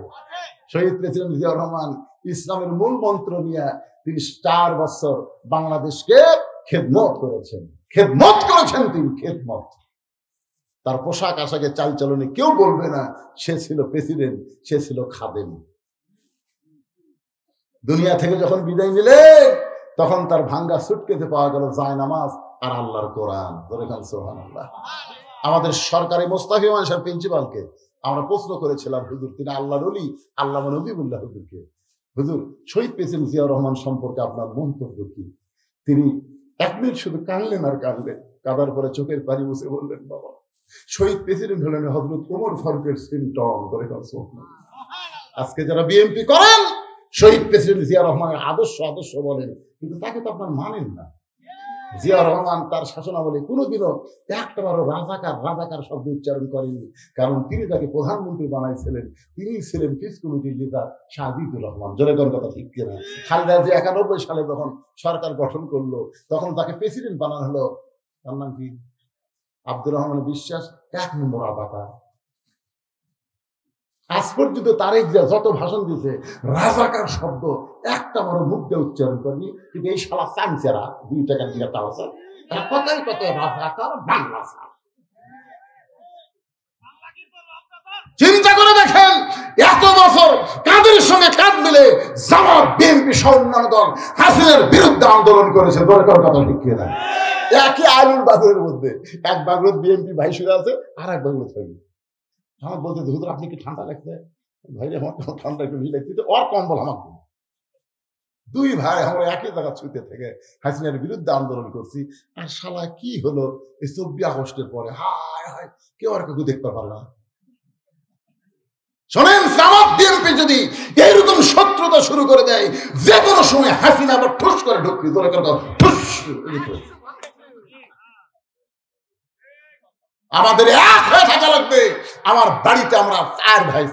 শহীদ প্রেসিডেন্ট জিয়াউর রহমান ইসলামের মূল মন্ত্র নিয়ে 30 বছর বাংলাদেশকে খেদমত করেছেন। খেদমত করেছেন তিনি, খেদমত। তার পোশাক আশাকে চালচলনে কেউ বলবে না সে ছিল প্রেসিডেন্ট, সে ছিল খাদেম। দুনিয়া থেকে যখন বিদায় নিলে তখন তার ভাঙ্গা সুটকেসে পাওয়া গেল জায়নামাজ আর আল্লাহর কোরআন। সুবহানাল্লাহ। আমাদের সরকারি মোস্তাফিজুর রহমান সাহেব প্রিন্সিপালকে আমরা প্রশ্ন করেছিলাম, হুজুর তিনি আল্লাহর ওলি, আল্লামা নবীউল্লাহ হুজুরকে, হুজুর শহীদ প্রেসিডেন্ট জিয়াউর রহমান সম্পর্কে আপনার মন্তব্য কি? তিনি 1 মিনিট শুধু কাঁদলেন আর কাঁদলেন, কাঁদার পরে চোখের পানি মুছে বললেন, বাবা শহীদ প্রেসিডেন্ট হলেন হযরত ওমর ফারুকের সিমটম। আজকে যারা বিএনপি করেন শহীদ প্রেসিডেন্ট জিয়া রহমানের আদর্শ আদর্শ বলেন, কিন্তু তাকে তো আপনার মানেন না। জিয়া রহমান তার শাসনাবলী কোনোদিনও একটাবারও রাজাকার রাজাকার শব্দ উচ্চারণ করেননি, কারণ তিনি যাকে প্রধানমন্ত্রী বানাইছিলেন তিনি ছিলেন পিস কমিটির লিডার শাহজিদুর রহমান। জনগণ কথা ঠিক কিনা? খালেদা জিয়া 91 সালে যখন সরকার গঠন করলো তখন তাকে প্রেসিডেন্ট বানানো হলো, তার নাম কি? আব্দুর রহমান বিশ্বাস, 1 নম্বর রাজাকার। আজ পর্যন্ত তারেক জিয়া যত ভাষণ দিয়েছে রাজাকার শব্দ একটা বড় মুখ দিয়ে উচ্চারণ করেনি, কিন্তু এই শালা চামচেরা 2 টাকার দিকে তাওয়াছে কথাই কথাই রাজাকার বাংলা। চিন্তা করে দেখেন, এত বছর কাদের সঙ্গে কাঁধ মিলে জামাত, বিএনপি সহ অন্যান্য দল হাসিনার বিরুদ্ধে আন্দোলন করেছে। দরকার কথা ঠিক কিনা? একই আলুর বাজারের মধ্যে এক বাগরত বিএনপি ভাই শুয়ে আছে, আর এক বাগরত থাকবে। আমার বলতে হুজুর আপনি কি ঠান্ডা লাগছে? ভাই রে আমার ঠান্ডা একটু ভিড় লাগছে, ওর কম্বল আমাকে। 2 ভাই আমরা একই জায়গা ছুটে থেকে হাসিনার বিরুদ্ধে আন্দোলন করছি। আর শালা কি হলো এই 24 আগস্টের পরে, হায় হায় কেউ আর কাউকে দেখতে পারে না। শোনেন, জামাত বিএনপি যদি এইরকম শত্রুতা শুরু করে দেয়, যে কোনো সময় হাসিনা আবার ঠুস করে ঢুকবি। আমাদের এক হয়ে থাকা লাগবে। আমার বাড়িতে আমরা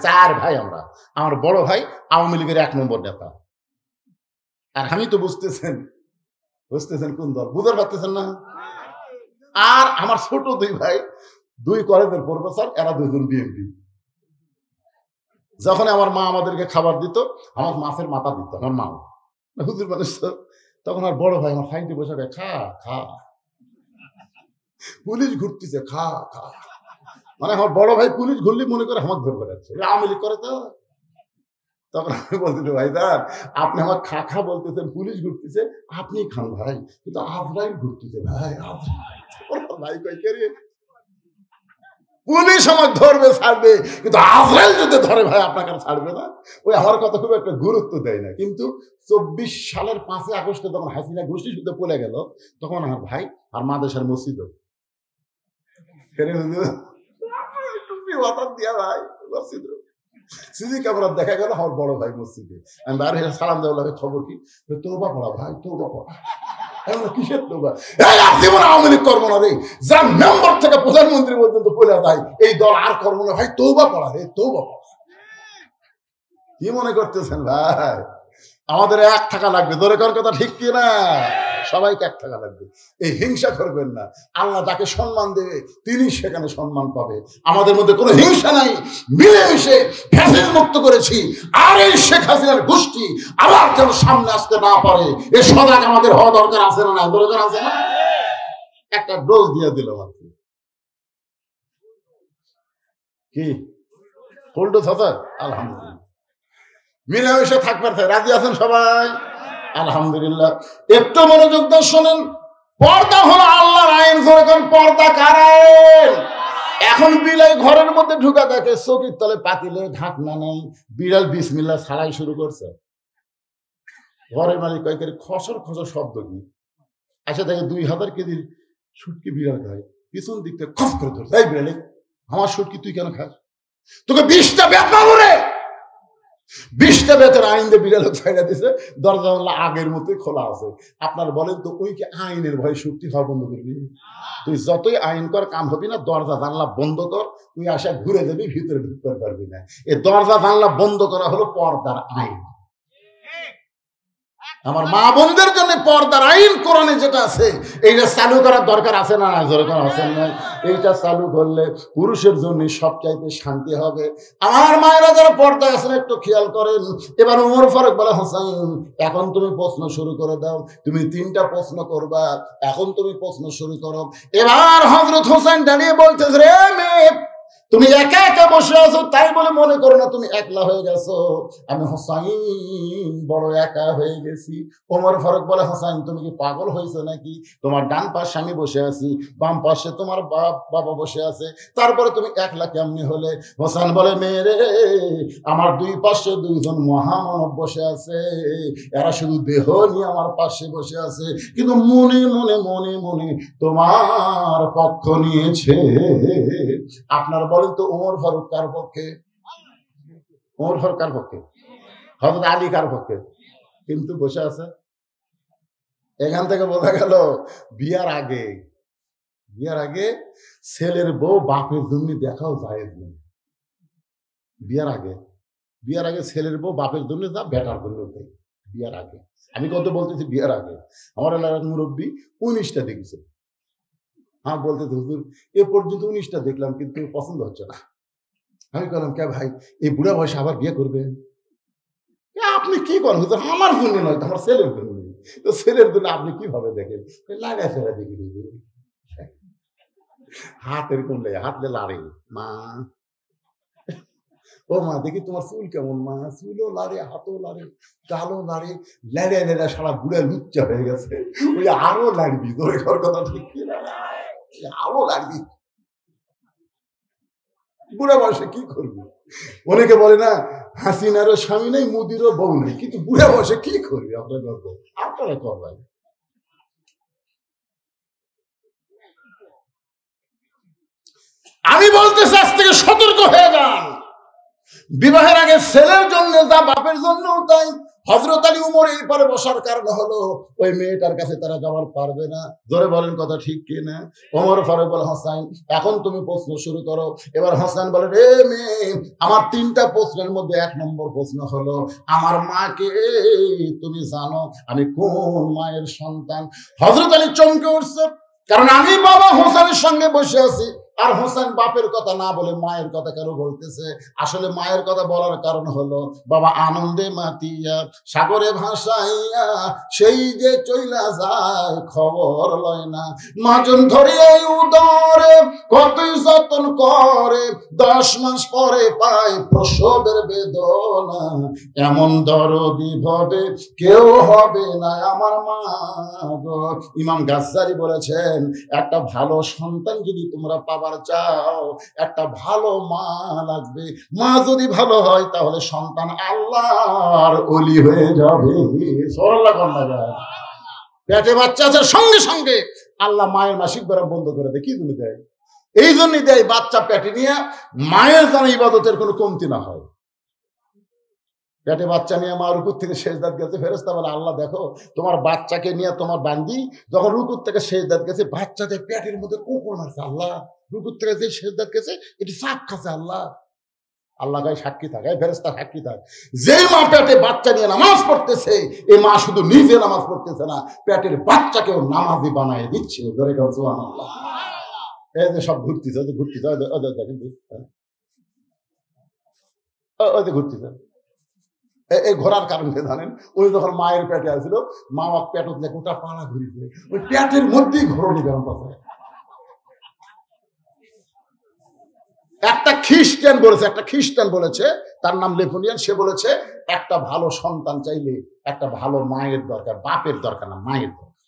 4 ভাই আমরা। আমার বড় ভাই আওয়ামী লীগের 1 নম্বর নেতা। আর আমি তো বুঝতেছেন কোন দল, বুঝতে পারতেছেন না? আর আমার ছোট 2 ভাই 2 কলেজের প্রফেসর, এরা 2 জন বিএনপি। যখন আমার মা আমাদেরকে খাবার দিত, আমার মাছের মাথা দিত আমার মা, হুজুর মানুষ। তখন আর বড় ভাই আমার ফাইনটি বসে খা খা, পুলিশ ঘুরতেছে খা খা। মানে আমার বড় ভাই পুলিশ ঘুরলি মনে করে আমাকে ধরবে যাচ্ছে, আওয়ামী লীগ করে তো। তখন আমি বলতেছি, ভাই দাঁড়, আপনি আমার খা খা বলতেছেন, পুলিশ ঘুরতেছে, আপনি খান ভাই, কিন্তু আজরাইল ঘুরতেছে ভাই। ভাই কই কে রে? পুলিশ আমাকে ধরবে ছাড়বে, কিন্তু আজরাইল যদি ধরে ভাই আপনাকে ছাড়বে না। ওই আমার কথা খুব একটা গুরুত্ব দেয় না। কিন্তু 24 সালের 5 আগস্টে যখন হাসিনা গোষ্ঠী শুদ্ধ পড়ে গেল, তখন আমার ভাই আর মাদ্রাসার মসজিদ দেখা গেল আমার বড় ভাই মসজিদে। আমি বাইরে সালাম দেওয়া খবর কি? তওবা পড়া ভাই, তওবা পড়া। কিসের তওবা? জীবন আওয়ামী লীগ করবো না রে। যার মেম্বার থেকে প্রধানমন্ত্রী পর্যন্ত বলে যায় এই দল আর করবো না ভাই, তওবা পড়া রে, তওবা পড়া। কি মনে করতেছেন ভাই? আমাদের এক থাকা লাগবে। দরকার কথা ঠিক কিনা? সবাইকে এক টাকা লাগবে। এই হিংসা করবেন না। আল্লাহ তাকে সম্মান দেবে, তিনি সেখানে সম্মান পাবে। আমাদের মধ্যে কোনো হিংসা নাই, মিলেমিশে ফ্যাসিল মুক্ত করেছি। আর এই শেখ হাসিনার গোষ্ঠী আবার যেন সামনে আসতে না পারে, এ সজাগ আমাদের হওয়া দরকার আছে না? দরকার আছে না? একটা ডোজ দিয়ে দিল আর কি ফুল ডোজ আছে। আলহামদুলিল্লাহ, মিলেমিশে থাকবার রাজি আছেন সবাই? আলহামদুলিল্লাহ। একটু মনোযোগ দিয়ে শোনেন। পর্দা হলো আল্লাহর আইন। যখন পর্দা কার আইন? এখন বিলাই ঘরের মধ্যে ঢুকা দেখে চকির তলে পাতিলে ঢাকনা নাই, বিড়াল বিসমিল্লাহ ছাড়াই শুরু করছে। ঘরের মালিক কয় করে খসর খসর শব্দ কি? আচ্ছা দেখে 2000 কেজির শুটকি বিড়াল খায়, পিছন দিক থেকে খস করে ধরছে, এই বিড়ালে আমার শুটকি তুই কেন খাস? তোকে 20টা বেতন করে 20টা বেতন আইন দিয়ে বিড়াল ছাইড়া দিছে। দরজা জানলা আগের মতোই খোলা আছে। আপনার বলেন তো ওই কি আইনের ভয়ে শুটকি খাওয়া বন্ধ করবি? তুই যতই আইন কর কাম হবি না। দরজা জানলা বন্ধ কর, তুই আসা ঘুরে যাবি, ভিতরে ঢুকতে পারবি না। এই দরজা জানলা বন্ধ করা হলো পর্দার আইন। আমার মা বোনদের জন্য পর্দার আইন কোরআনে যেটা আছে এইটা চালু করার দরকার আছে না? দরকার আছে না? এইটা চালু করলে পুরুষের জন্য সবচাইতে শান্তি হবে। আমার মায়েরা যারা পর্দা আছেন একটু খেয়াল করেন। এবার ওমর ফারুক বলে, হোসাইন এখন তুমি প্রশ্ন শুরু করে দাও, তুমি 3টা প্রশ্ন করবা, এখন তুমি প্রশ্ন শুরু করো। এবার হযরত হোসেন দাঁড়িয়ে বলতেছে, রে মেয়ে, তুমি একা একা বসে আছো তাই বলে মনে করো না তুমি একলা হয়ে গেছো। আমি হোসাইন বড় একা হয়ে গেছি। ওমর ফারুক বলে, হোসাইন তুমি কি পাগল হয়েছো নাকি? তোমার ডান পাশে আমি বসে আছি, বাম পাশে তোমার বাবা বসে আছে, তারপরে তুমি একলা কেমনি হলে? হোসেন বলে, মেরে আমার 2 পাশে 2জন মহামানব বসে আছে, এরা শুধু দেহ নিয়ে আমার পাশে বসে আছে, কিন্তু মনে মনে মনে মনে তোমার পক্ষ নিয়েছে। আপনার বলেন তো ওমর ফারুক কার পক্ষে? ওমর ফারুক কার পক্ষে? হযরত আলী কার পক্ষে? কিন্তু বসে আছে। এখান থেকে বোঝা গেল বিয়ার আগে ছেলের বউ বাপের জন্য দেখাও যায়। বিয়ার আগে ছেলের বউ বাপের জন্য যা, বেটার জন্য তাই। বিয়ার আগে আমি কত বলতেছি, বিয়ার আগে আমার এলাকার মুরব্বী 19টা দেখেছে। হ্যাঁ বলতে হুজুর এ পর্যন্ত 19টা দেখলাম, কিন্তু পছন্দ হচ্ছে না। আমি বললাম, কে ভাই এই বুড়া বয়সে আবার বিয়ে করবেন? আপনি কি করেন হুজুর? আমার জন্য নয়, আমার ছেলের জন্য। তো ছেলের জন্য আপনি কিভাবে দেখেন? লাগা ফেরা দেখি হুজুর, হাত এরকম হাত লাড়ে। মা, ও মা দেখি তোমার চুল কেমন? মা চুলও লাড়ে, হাতও লাড়ে, গালও লাড়ে, লেড়ে লেড়ে সারা বুড়া লুচ্চা হয়ে গেছে। ওই আরো লাগবি, তোর ঘর কথা ঠিক কিনা? আরো লাগবি। বুড়া বয়সে কি করবি? অনেকে বলে না হাসিনারও স্বামী নেই, মোদিরও বউ নেই, কিন্তু বুড়া বয়সে কি করবি? আপনারা করবেন। আমি বলতেছি আজ থেকে সতর্ক হয়ে যান। বিবাহের আগে ছেলের জন্য যা, বাপের জন্য তাই। হযরত আলী উমর এই পরে বসার কারণ হলো ওই মেয়েটার কাছে তারা যাওয়ার পারবে না। জোরে বলেন কথা ঠিক কিনা? ওমর ফারুক বলে, হোসেন এখন তুমি প্রশ্ন শুরু করো। এবার হোসেন বলে, রে মেয়ে, আমার 3টা প্রশ্নের মধ্যে 1 নম্বর প্রশ্ন হলো আমার মাকে তুমি জানো আমি কোন মায়ের সন্তান? হযরত আলী চমকে উঠছে, কারণ আমি বাবা হোসেনের সঙ্গে বসে আছি, আর হোসেন বাপের কথা না বলে মায়ের কথা কেন বলতেছে? আসলে মায়ের কথা বলার কারণ হলো বাবা আনন্দে মাতিয়া সাগরে ভাসাইয়া সেই যে চইলা যায় খবর লয় না। মাজন ধরে উদরে কতই যতন করে, 10 মাস পরে পায় প্রসবের বেদনা। এমন দরদি ভাবে কেউ হবে না আমার মা গো। ইমাম গাজ্জালি বলেছেন, একটা ভালো সন্তান যদি তোমরা পাবার চাও, একটা ভালো মা লাগবে। মা যদি ভালো হয় তাহলে সন্তান আল্লাহর ওলি হয়ে যাবে। পেটে বাচ্চা আছে, সঙ্গে সঙ্গে আল্লাহ মায়ের মাসিক বেড়া বন্ধ করে দেয়। কি জন্য দেয়? এই জন্যই দেয় বাচ্চা পেটে নিয়ে মায়ের যেন ইবাদতের কোনো কমতি না হয়। পেটে বাচ্চা নিয়ে মা রুকুর থেকে সেজদাত গেছে, ফেরেশতা বলে, আল্লাহ দেখো তোমার বাচ্চাকে নিয়ে তোমার বান্দি যখন রুকুর থেকে সেজদাত গেছে, বাচ্চাদের পেটের মধ্যে কুকুর মারছে। আল্লাহ রুকুর থেকে যে সেজদাত গেছে এটি সাপ খাচ্ছে। আল্লাহ আল্লাহ গায়ে সাক্ষী থাকে, ফেরেশতা সাক্ষী থাকে, যেই মা পেটে বাচ্চা নিয়ে নামাজ পড়তেছে, এই মা শুধু নিজে নামাজ পড়তেছে না, পেটের বাচ্চাকেও নামাজি বানায় দিচ্ছে। ধরে কেউ সুবহানাল্লাহ। এই যে সব ঘুরতেছে, ঘুরতেছে, দেখেন ঘুরতেছে। এই ঘোরার কারণ কি জানেন? ওই যখন মায়ের পেটে আসছিল, মা পেট গোটা পাড়া ঘুরিছে, ওই পেটের মধ্যেই ঘোরনি গরম পাচ্ছে। একটা খ্রিস্টান বলেছে, তার নাম লেপোনিয়ান, সে বলেছে একটা ভালো সন্তান চাইলে একটা ভালো মায়ের দরকার, বাপের দরকার না, মায়ের দরকার।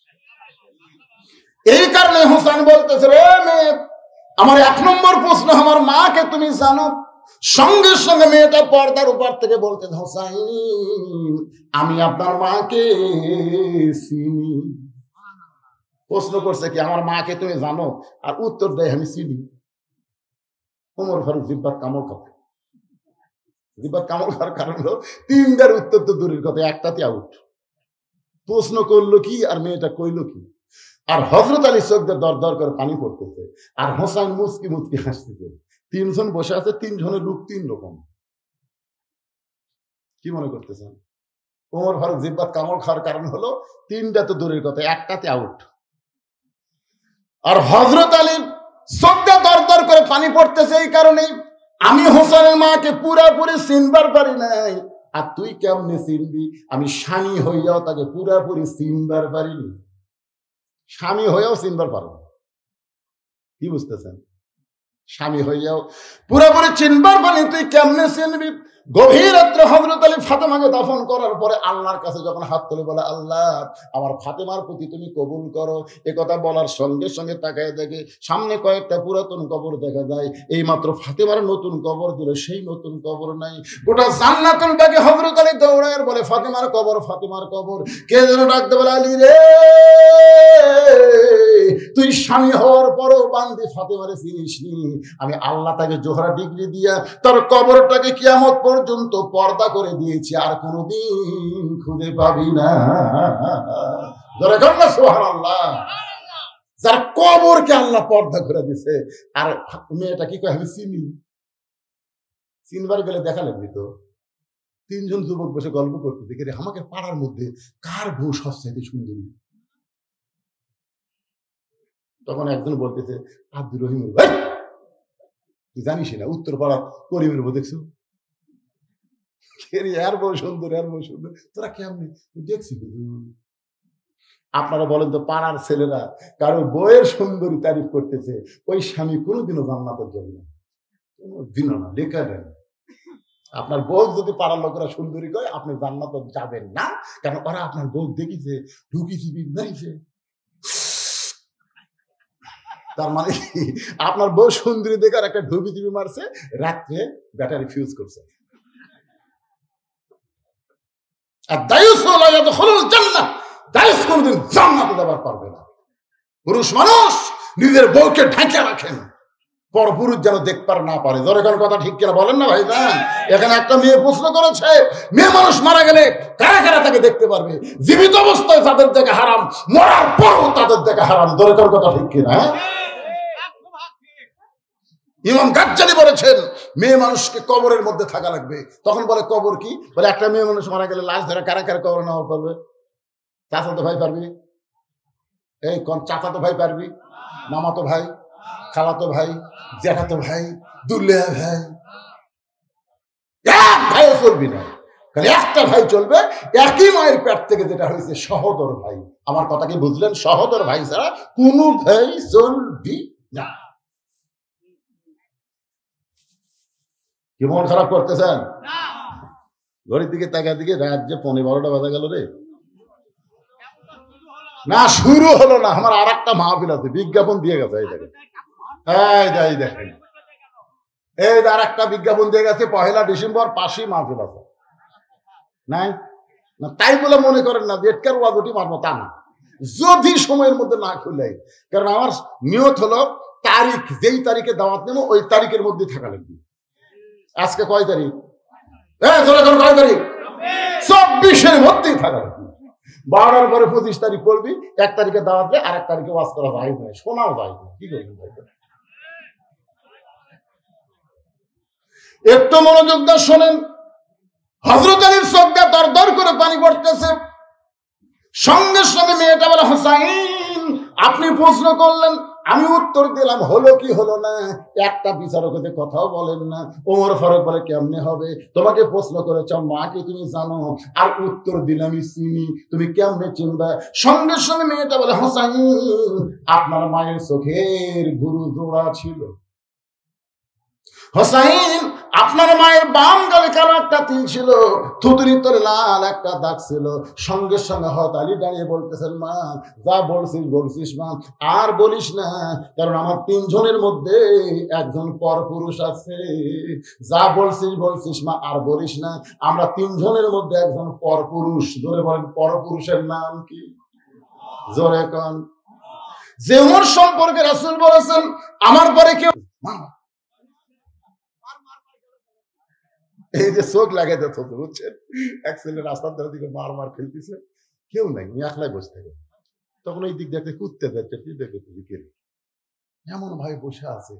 এই কারণে হোসেন বলতেছে, রে মেয়ে, আমার 1 নম্বর প্রশ্ন, আমার মাকে তুমি জানো? সঙ্গে সঙ্গে মেয়েটা পর্দার উপর থেকে বলতে, হোসেন, আমি আপনার মাকে চিনি। প্রশ্ন করছে কি, আমার মাকে তুমি জানো? আর উত্তর দেয়, আমি চিনি। ওমর ফারুক জিব্বাত কামড় খাবে। জিব্বাত কামড় খাওয়ার কারণ হলো 3টার উত্তর তো দূরের কথা, একটাতে আউট। প্রশ্ন করলো কি আর মেয়েটা কইল কি? আর হযরত আলী চোখ দিয়ে দর দর করে পানি পড়তেছে, আর হোসেন মুচকি মুচকি হাসতেছে। 3 জন বসে আছে, 3 জনের রূপ 3 রকম। কি মনে করতেছেন? ওমর ফারুক জিব্বাত কামড় খাওয়ার কারণ হলো 3টা তো দূরের কথা, একটাতে আউট। আর হযরত আলী চোখ দিয়ে দর দর করে পানি পড়তেছে এই কারণেই, আমি হোসেনের মাকে পুরাপুরি চিনবার পারি নাই। আর তুই কেমনে চিনবি? আমি স্বামী হইয়াও তাকে পুরাপুরি চিনবার পারিনি। স্বামী হইয়াও চিনবার পারো, কি বুঝতেছেন? স্বামী হইয়াও পুরাপুরি চিনবার পারি, তুই কেমনে চিনবি? গভীর রাত্রে হযরত আলী ফাতেমাকে দাফন করার পরে আল্লাহর কাছে যখন হাত তুলে বলে, আল্লাহ, আমার ফাতেমার প্রতি তুমি কবুল করো, এ কথা বলার সঙ্গে সঙ্গে তাকায় দেখে সামনে কয়েকটা পুরাতন কবর দেখা যায়। এই মাত্র ফাতেমার নতুন কবর দিল, সেই নতুন কবর নাই। গোটা জান্নাতুল বাকি হযরত আলী দৌড়ায় বলে, ফাতেমার কবর, ফাতেমার কবর। কে যেন ডাকতে বলে, আলী রে, তুই স্বামী হওয়ার পরও বান্দি ফাতেমারে চিনিসনি। আমি আল্লাহ তাকে জোহরা ডিগ্রি দিয়া তার কবরটাকে কিয়ামত পর্যন্ত পর্দা করে দিয়েছি, আর কোনদিন খুঁজে পাবি না। সুবহানাল্লাহ। যার কবরকে আল্লাহ পর্দা করে দিছে, আর মেয়েটা কি কয়, আমি চিনি। চিনবার গেলে দেখা লাগবে তো 3 জন যুবক বসে গল্প করতে দেখে, আমাকে পাড়ার মধ্যে কার বউ সবচাইতে সুন্দরী? তখন একজন বলতেছে, আব্দুর রহিমের। তুই জানিস না উত্তর পাড়া করিমের বউ দেখছো? এর বউ সুন্দর, এর বউ সুন্দর। তোরা কেমনি দেখছি? আপনারা বলেন তো, পাড়ার ছেলেরা কারো বউয়ের সুন্দরী তারিফ করতেছে, ওই স্বামী কোনোদিনও জান্নাতের যাবে না, কোনোদিনও না, লেখা দেন। আপনার বউ যদি পাড়ার লোকেরা সুন্দরী কয়, আপনি জান্নাতে যাবেন না, কারণ ওরা আপনার বউ দেখিছে, ঢুকিছি, মারিছে। তার মানে কি, আপনার বউ সুন্দরী দেখার একটা ঢুবি টিভি মারছে, রাত্রে ব্যাটারি ফিউজ করছে। আর দায়ুস জান্নাত, দায়ুস কোনদিন জান্নাতে যাবার পারবে না। পুরুষ মানুষ নিজের বউকে ঢেকে রাখেন, পরপুরুষ যেন দেখতে না পারে। জোরে কথা ঠিক কিনা বলেন না ভাই? এখানে একটা মেয়ে প্রশ্ন করেছে, মেয়ে মানুষ মারা গেলে কারা কারা তাকে দেখতে পারবে? জীবিত অবস্থায় তাদের দেখে হারাম, মরার পরও তাদের দেখে হারাম। জোরে কথা ঠিক কিনা? ইমাম গাজ্জালি বলেছেন, মেয়ে মানুষকে কবরের মধ্যে থাকা লাগবে। তখন বলে, কবর কি? বলে, একটা মেয়ে মানুষ মারা গেলে লাশ ধরে কারা কারা কবর নেওয়া পারবে? চাচাতো ভাই পারবি? এই কোন চাচাতো ভাই পারবি? মামাতো ভাই, খালাতো ভাই, জ্যাঠাতো ভাই, দুলিয়া ভাই, এক ভাইও চলবি না, খালি একটা ভাই চলবে, একই মায়ের পেট থেকে যেটা হয়েছে, সহোদর ভাই। আমার কথা কি বুঝলেন? সহোদর ভাই ছাড়া কোনো ভাই চলবি না। কি মন খারাপ করতেছেন? ঘড়ির দিকে তাকা দিকে, রাত যে 11:15 বাজা গেল রে। না, শুরু হলো না, আমার আর একটা মাহফিল আছে, বিজ্ঞাপন দিয়ে গেছে। এই দেখেন, এই দেখেন, এই আর একটা বিজ্ঞাপন দিয়ে গেছে, 1 ডিসেম্বর পাশেই মাহফিল আছে। নাই না, তাই বলে মনে করেন না বেটকার ওয়াজটি মারবো, তা না। যদি সময়ের মধ্যে না খুলে, কারণ আমার নিয়ত হলো তারিখ, যেই তারিখে দাওয়াত নেবো ওই তারিখের মধ্যে থাকা লাগবে। আজকে কয় তারিখ? কয় তারিখ? 24-এর মধ্যেই থাকা লাগবে। 12টার পরে 25 তারিখ পড়বি, 1 তারিখে দাওয়াত দেয়, আর 1 তারিখে ওয়াজ করা যায় না, শোনাও যায় না। কি করবি? একটু মনোযোগ দিয়ে শোনেন। হযরত আলীর চোখ দিয়ে দর দর করে পানি পড়তেছে। সঙ্গে সঙ্গে মেয়েটা বলে, হোসাইন আপনি প্রশ্ন করলেন, আমি উত্তর দিলাম, হলো কি হলো না, একটা বিচারক হতে কথাও বলেন না। ওমর ফারুক বলে, কেমনে হবে, তোমাকে প্রশ্ন করেছ মাকে তুমি জানো, আর উত্তর দিলামই চিনি, তুমি কেমনে চিনবা? সঙ্গে সঙ্গে মেয়েটা বলে, হোসাইন আপনার মায়ের চোখের গুরু জোড়া ছিল। হোসাইন আপনার মায়ের বাম গালে কালো একটা তিল ছিল, থুতুরির তলে লাল একটা দাগ ছিল। সঙ্গে সঙ্গে হযরত আলী দাঁড়িয়ে বলতেছেন, মা যা বলছিস বলছিস মা, আর বলিস না, কারণ আমার তিনজনের মধ্যে একজন পরপুরুষ আছে। যা বলছিস বলছিস মা, আর বলিস না, আমরা তিনজনের মধ্যে একজন পরপুরুষ। জোরে বলেন, পরপুরুষের নাম কি? জোরে কন। যে ওমর সম্পর্কে রাসূল বলেছেন, আমার পরে কেউ, এই যে চোখ লাগাইতে থতো, বুঝছেন, এক ছেলে রাস্তার ধারে দিকে মার ফেলতেছে, কেউ নাই, একলাই বসে থাকে। তখন ওই দিক দেখতে কুত্তে যাচ্ছে, এমন ভাই বসে আছে,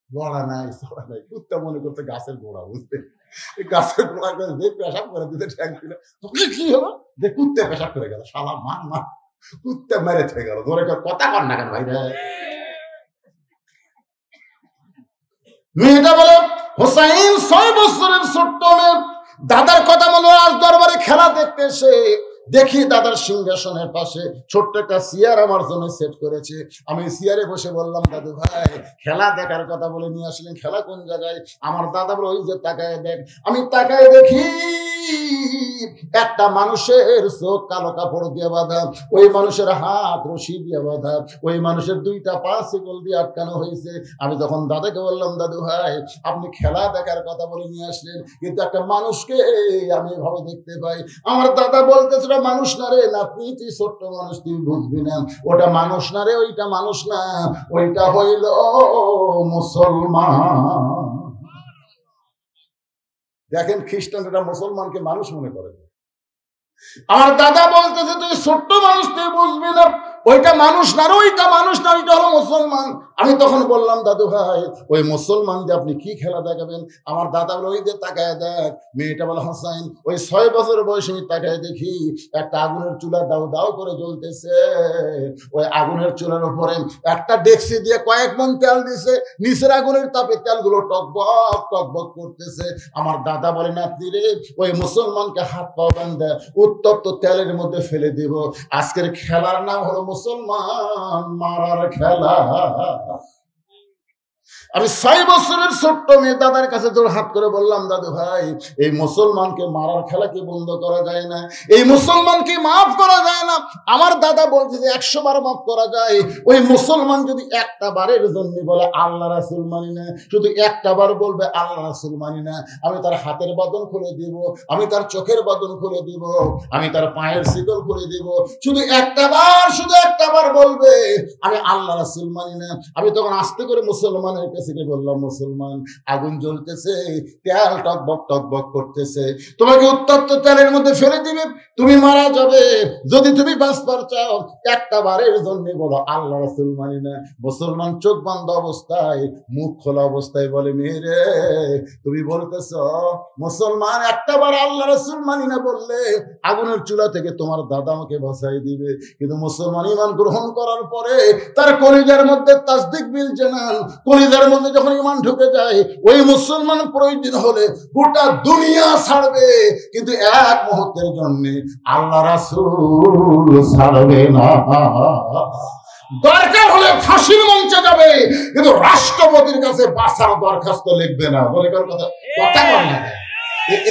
লড়া নাই চড়া নাই, কুত্তা মনে করতে গাছের গোড়া, বুঝতে, গাছের গোড়া করে যে পেশাব করে দিতে ঠ্যাং দিল, কি হলো, যে কুত্তে পেশাব করে গেল, শালা মার কুত্তে মেরে থেকে গেল। ধরে কথা কর না কেন ভাই রে? মেয়েটা বলে, হোসাইন 6 বছরের ছোট্ট মেয়ে, দাদার কথা বলো, আজ দরবারে খেলা দেখতে এসে দেখি দাদার সিংহাসনের পাশে ছোট্ট একটা চেয়ার আমার জন্য সেট করেছে। আমি চেয়ারে বসে বললাম, দাদু ভাই খেলা দেখার কথা বলে নিয়ে আসলেন, খেলা কোন জায়গায়? আমার দাদা বলে, ওই যে তাকায় দেখ। আমি তাকায় দেখি একটা মানুষের চোখ কালো কাপড় দিয়ে বাঁধা, ওই মানুষের হাত রশি দিয়ে বাঁধা, ওই মানুষের 2টা পা শিকল দিয়ে আটকানো হয়েছে। আমি তখন দাদাকে বললাম, দাদু ভাই আপনি খেলা দেখার কথা বলে নিয়ে আসলেন, কিন্তু একটা মানুষকে আমি এভাবে দেখতে পাই। আমার দাদা বলতেছে, ওটা মানুষ না রে নাতনি, তুই ছোট্ট মানুষ, তুই বুঝবি না, ওটা মানুষ না রে, ওইটা মানুষ না, ওইটা হইল মুসলমান। দেখেন, খ্রিস্টানরা মুসলমানকে মানুষ মনে করে। আমার দাদা বলতেছে, তুই ছোট্ট মানুষ, তুই বুঝবি না, ওইটা মানুষ না, ওইটা মানুষ না, ওইটা হলো মুসলমান। আমি তখন বললাম, দাদু ভাই ওই মুসলমান দিয়ে আপনি কি খেলা দেখাবেন? আমার দাদা বলে, ওই যে তাকায় দেখ। মেয়েটা বলে, হোসাইন ওই 6 বছর বয়সে আমি তাকায় দেখি একটা আগুনের চুলা দাও দাও করে জ্বলতেছে, ওই আগুনের চুলার উপরে একটা ডেকসি দিয়ে কয়েক মণ তেল দিছে, নিচের আগুনের তাপে তেলগুলো টকবক টকবক করতেছে। আমার দাদা বলে, নাতি রে ওই মুসলমানকে হাত পা বাঁধা উত্তপ্ত তেলের মধ্যে ফেলে দিব। আজকের খেলার নাম হলো মুসলমান মারার খেলা। আমি 6 বছরের ছোট্ট মেয়ে দাদার কাছে জোর হাত করে বললাম, দাদু ভাই এই মুসলমানকে মারার খেলা কি বন্ধ করা যায় না? এই মুসলমানকে মাফ করা যায় না? আমার দাদা বলছে যে 100 বার মাফ করা যায়। ওই মুসলমান যদি একটা বারের জন্য বলে আল্লাহ রাসূল মানি না, শুধু একটা বার বলবে আল্লাহ রাসূল মানি না, আমি তার হাতের বাঁধন খুলে দিব, আমি তার চোখের বাঁধন খুলে দিব, আমি তার পায়ের শিকল খুলে দিব। শুধু একটা বার বলবে আমি আল্লাহ রাসূল মানি না। আমি তখন আস্তে করে মুসলমানের কাছে বললাম, মুসলমান আগুন জ্বলতেছে, তেল টকবক টকবক করতেছে, তোমাকে উত্তপ্ত তেলের মধ্যে ফেলে দিবে, তুমি মারা যাবে। যদি তুমি বাঁচবার চাও একটা বারের জন্য বলো আল্লাহ রাসূল মানি না। মুসলমান চোখ বন্ধ অবস্থায় মুখ খোলা অবস্থায় বলে, মেয়েরে তুমি বলতেছ মুসলমান একটা বার আল্লাহ রাসূল মানি না বললে আগুনের চুলা থেকে তোমার দাদা আমাকে বাঁচাই দিবে। কিন্তু মুসলমান ঈমান গ্রহণ করার পরে তার কলিজার মধ্যে তাসদিক মিলছে না। কলিজার মধ্যে যখন ঈমান ঢুকে যায়, ওই মুসলমান প্রয়োজন হলে গোটা দুনিয়া ছাড়বে, কিন্তু এক মুহূর্তের জন্য আল্লাহ রাসূল ছাড়বে না। দরকার হলে ফাঁসির মঞ্চে যাবে, কিন্তু রাষ্ট্রপতির কাছে বাঁচার দরখাস্ত লিখবে না। বলে কথা কথা বল না।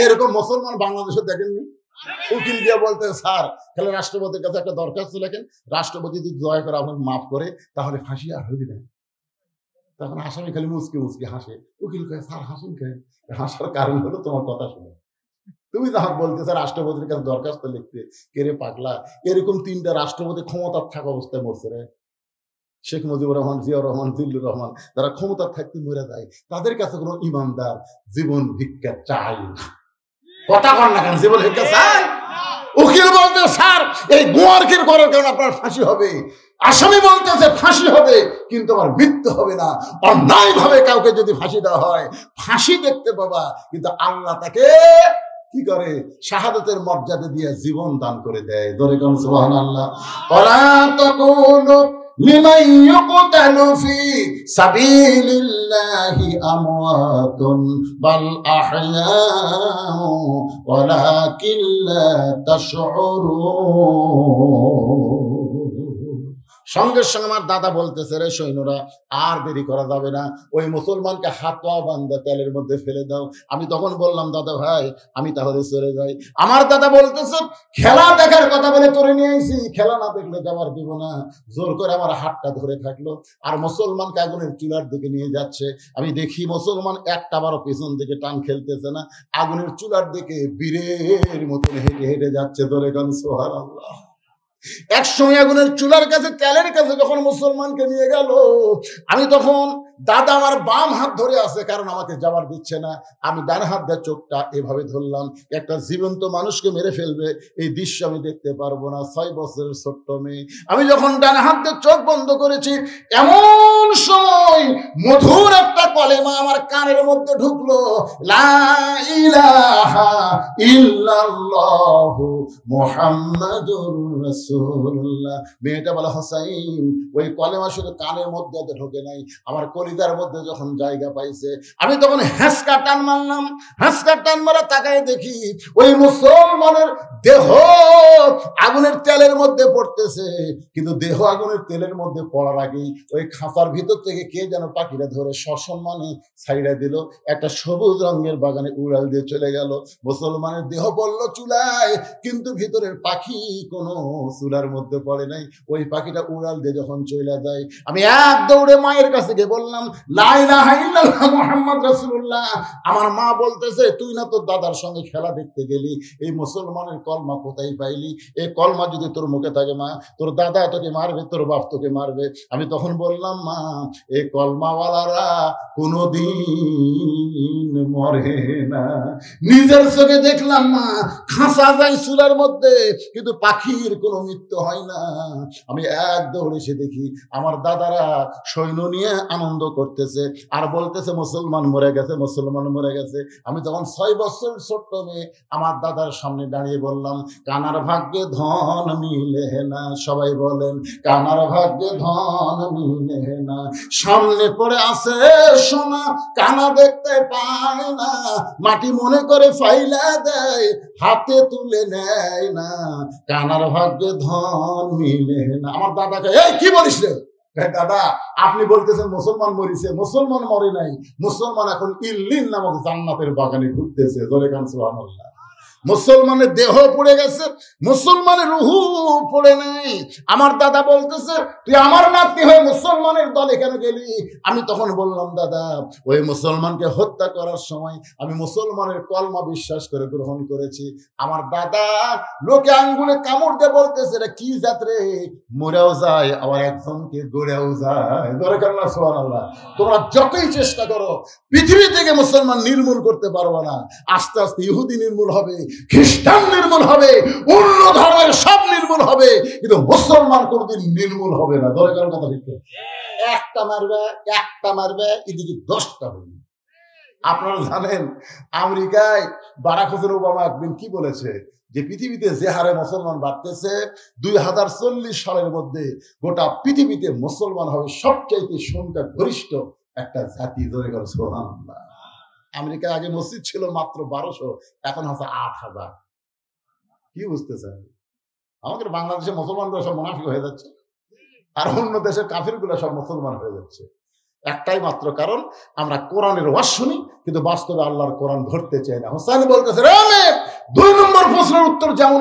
এরকম মুসলমান বাংলাদেশে দেখেননি? উকিল দিয়ে বলতে, স্যার তাহলে রাষ্ট্রপতির কাছে একটা দরখাস্ত লেখেন, রাষ্ট্রপতি যদি দয়া করে আপনাকে মাফ করে তাহলে ফাঁসি আর হবি না। তখন আসামি খালি মুচকে মুচকে হাসে। উকিল কয়ে, স্যার হাসুন কে? হাসার কারণ হলো তোমার কথা শুনে। তুমি যখন বলতেছে রাষ্ট্রপতির কাছে দরখাস্ত লিখতে, কেরে পাগলা, এরকম 3টা রাষ্ট্রপতি ক্ষমতার থাকা অবস্থায় মরছে রে। শেখ মুজিবুর রহমান, জিয়াউর রহমান, জিল্লুর রহমান, যারা ক্ষমতার থাকতে মরে যায়, তাদের কাছে কোনো ইমানদার জীবন ভিক্ষা চাই না। কথা কর না কেন? জীবন ভিক্ষা চাই? উকিল বলতে স্যার এই গোয়ারকির করার কারণে আপনার ফাঁসি হবে, আসামি বলতেছে ফাঁসি হবে কিন্তু আমার মৃত্যু হবে না। অন্যায় ভাবে কাউকে যদি ফাঁসি দেওয়া হয় ফাঁসি দেখতে পাবা, কিন্তু আল্লাহ তাকে কি করে শাহাদাতের মর্যাদা দিয়ে জীবন দান করে দেয়। ধরে কোন সুবহানাল্লাহ। ওয়ালা তাকুলু লিমান ইউকতালু ফি সাবিলিল্লাহি আমওয়াতুন বাল আহয়াউ ওয়ালাকিন লা তাশউরুন। সঙ্গে সঙ্গে আমার দাদা বলতেছে, রে সৈন্যরা আর দেরি করা যাবে না, ওই মুসলমানকে হাত পা বাঁধা তেলের মধ্যে ফেলে দাও। আমি তখন বললাম, দাদা ভাই আমি তাহলে চলে যাই। আমার দাদা বলতেছে, খেলা দেখার কথা বলে তোরে নিয়ে আইছি, খেলা না দেখলে যাবার দিব না। জোর করে আমার হাতটা ধরে থাকলো আর মুসলমানকে আগুনের চুলার দিকে নিয়ে যাচ্ছে। আমি দেখি মুসলমান একটা বারো পেছন দিকে টান খেলতেছে না, আগুনের চুলার দিকে বীরের মতন হেঁটে হেঁটে যাচ্ছে। ধরে গান সুবহানাল্লাহ। এক সময় আগুনের চুলার কাছে তেলের কাছে যখন মুসলমানকে নিয়ে গেল, আমি তখন দাদা আমার বাম হাত ধরে আছে কারণ আমাকে যাবার দিচ্ছে না। আমি ডান হাত দিয়ে চোখটা এভাবে ধরলাম, একটা জীবন্ত মানুষকে মেরে ফেলবে এই দৃশ্য আমি দেখতে পারবো না। 6 বছরের ছোট্ট মেয়ে। আমি যখন ডান হাত দিয়ে চোখ বন্ধ করেছি, এমন সময় মধুর একটা কলেমা আমার কানের মধ্যে ঢুকলো, লা ইলাহা ইল্লাল্লাহু মুহাম্মাদুর রাসূলুল্লাহ। মেয়েটা বলে, হোসাইন ওই কলেমা শুধু কানের মধ্যে ঢোকে নাই, আমার কলিজার মধ্যে যখন জায়গা পাইছে আমি তখন হ্যাঁসকা টান মারলাম। হ্যাঁসকা টান মারা তাকায় দেখি ওই মুসলমানের দেহ আগুনের তেলের মধ্যে পড়তেছে, কিন্তু দেহ আগুনের তেলের মধ্যে পড়ার আগেই ওই খাঁচার ভিতর থেকে কে যেন পাখিরা ধরে সসম্মানে ছাইড়া দিল, একটা সবুজ রঙের বাগানে উড়াল দিয়ে চলে গেল। মুসলমানের দেহ পড়লো চুলায়, কিন্তু ভিতরের পাখি কোনো চুলার মধ্যে পড়ে নাই। ওই পাখিটা উড়াল দিয়ে যখন চলে যায়, আমি এক দৌড়ে মায়ের কাছে গিয়ে বললাম, লা ইলাহা ইল্লাল্লাহ মুহাম্মদ রাসূলুল্লাহ। আমার মা বলতেছে, তুই না তোর দাদার সঙ্গে খেলা দেখতে গেলি, এই মুসলমানের কলমা কোথায় পাইলি? এই কলমা যদি তোর মুখে থাকে মা, তোর দাদা তোকে মারবে, তোর বাপ তোকে মারবে। আমি তখন বললাম, মা এই কলমাওয়ালারা কোনদিন মরে না। নিজের চোখে দেখলাম মা, খাঁচা যায় চুলার মধ্যে কিন্তু পাখির কোনো মৃত্যু হয় না। আমি এক দৌড়ে এসে দেখি আমার দাদারা সৈন্য নিয়ে আনন্দ করতেছে আর বলতেছে মুসলমান মরে গেছে, মুসলমান মরে গেছে। আমি তখন 6 বছর ছোট্ট মেয়ে আমার দাদার সামনে দাঁড়িয়ে বললাম, কানার ভাগ্যে ধন মিলে না। সবাই বলেন, কানার ভাগ্যে ধন মিলে না। সামনে পড়ে আছে সোনা, কানা দেখতে পায় না, মাটি মনে করে ফাইলা দেয়, হাতে তুলে নেয় না। কানার ভাগ্যে ধন মিলে না। আমার দাদাকে, এই কি বলিস রে? দাদা আপনি বলতেছেন মুসলমান মরিছে, মুসলমান মরে নাই, মুসলমান এখন ইল্লিন নামক জান্নাতের বাগানে ঘুরতেছে। ধরে গান সুবহানাল্লাহ। মুসলমানের দেহ পড়ে গেছে, মুসলমানের রুহু পড়ে নেই। আমার দাদা বলতেছে, তুই আমার নাতি হয়ে মুসলমানের দলে কেন গেলি? আমি তখন বললাম, দাদা ওই মুসলমানকে হত্যা করার সময় আমি মুসলমানের কলমা বিশ্বাস করে গ্রহণ করেছি। আমার দাদা লোকে আঙ্গুলে কামড় দিয়ে বলতেছে, রে কি জাত রে, মরেও যায় আবার একজনকে গড়েও যায়। দরকার না সুবহানাল্লাহ। তোমরা যতই চেষ্টা করো পৃথিবী থেকে মুসলমান নির্মূল করতে পারবে না। আস্তে আস্তে ইহুদি নির্মূল হবে, খ্রিস্টান নির্মূল হবে, অন্য ধর্মের সব নির্মূল হবে, কিন্তু মুসলমান কোনদিন নির্মূল হবে না। দরকার কথা ঠিক, একটা মারবে এদিকে 10টা হবে। আপনারা জানেন আমেরিকায় বারাক হোসেন ওবামা একদিন কি বলেছে, যে পৃথিবীতে যে হারে মুসলমান বাড়তেছে 2040 সালের মধ্যে গোটা পৃথিবীতে মুসলমান হবে সবচাইতে সংখ্যা গরিষ্ঠ একটা জাতি। দরকার সুবহানাল্লাহ। আমেরিকায় আগে মসজিদ ছিল মাত্র 1200, এখন আছে 8000। কি বুঝতেছেন? আমাদের বাংলাদেশে মুসলমানরা সব মুনাফিক হয়ে যাচ্ছে আর অন্য দেশের কাফিরগুলো সব মুসলমান হয়ে যাচ্ছে। একটাই মাত্র কারণ, আমরা কোরআনের ওয়াজ শুনি কিন্তু বাস্তবে আল্লাহর কোরআন ধরতে চাই না। হোসেন বলতেছে, রে 2 নম্বর প্রশ্নের উত্তর যেমন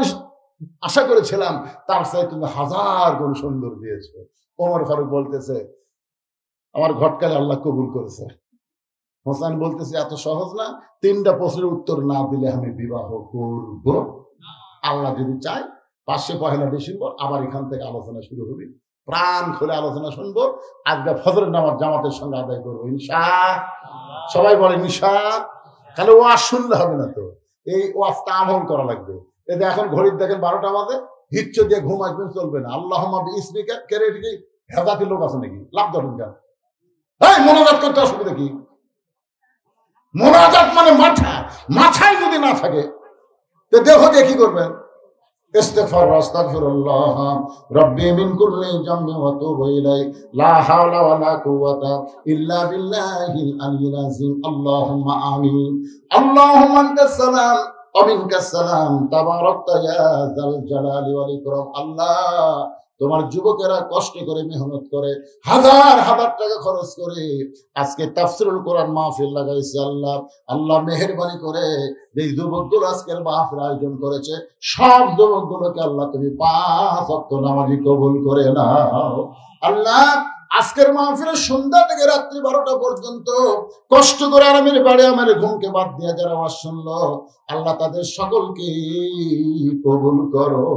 আশা করেছিলাম তার চাই তুমি 1000 গুণ সুন্দর দিয়েছো। ওমর ফারুক বলতেছে, আমার ঘটকালে আল্লাহ কবুল করেছে। হোসেন বলতেছে, এত সহজ না, 3টা প্রশ্নের উত্তর না দিলে আমি বিবাহ করব। আল্লাহ যদি চায় 5 ডিসেম্বর আবার এখান থেকে আলোচনা শুরু হবে, প্রাণ খুলে আলোচনা শুনবো। আজকে ফজরের নামাজ জামাতের সঙ্গে আদায় করবো ইনশাআল্লাহ। সবাই বলে ইনশাআল্লাহ। তাহলে ওয়াজ শুনলে হবে না তো, এই ওয়াজটা আমল করা লাগবে। এই যে এখন ঘড়ির দেখেন 12টা বাজে, হিচ্ছ দিয়ে ঘুম আসবেন, চলবে না। আল্লাহ স্পিকার কেড়ে কি হেজাতি লোক আছে নাকি? লাভ ধরেন কেন? এই মোনাজাত করতে অসুবিধা কি? মোনাজাত মানে মাথা, মাথায় যদি না থাকে তো দেহ দিয়ে কি করবেন? ইস্তিগফার, আস্তাগফিরুল্লাহ রাব্বি মিন কুল্লি জামবি ওয়া তুবু ইলাইহি লা হাওলা ওয়া লা কুওয়াতা ইল্লা বিল্লাহিল আলিয়্যিল আযীম। আল্লাহুম্মা আমিন। আল্লাহুম্মা আনতাস সালাম ওয়া মিনকাস সালাম তাবারাকতা ইয়া যাল জালালি ওয়াল ইকরাম। আল্লাহ, তোমার যুবকেরা কষ্ট করে মেহনত করে হাজার হাজার টাকা খরচ করে আজকে তাফসীরুল কোরআন মাহফিল লাগাইছে। আল্লাহ, আল্লাহ মেহেরবানি করে এই যুবকগুলো আজকের মাহফিল আয়োজন করেছে, সব যুবকগুলোকে আল্লাহ তুমি 5 ওয়াক্ত নামাজি কবুল করে নাও। আল্লাহ, আজকের মাহফিলের সন্ধ্যা থেকে রাত্রি 12টা পর্যন্ত কষ্ট করে আরামের বাড়ি আমার ঘুমকে বাদ দিয়ে যারা আওয়াজ শুনলো, আল্লাহ তাদের সকলকে কবুল করো।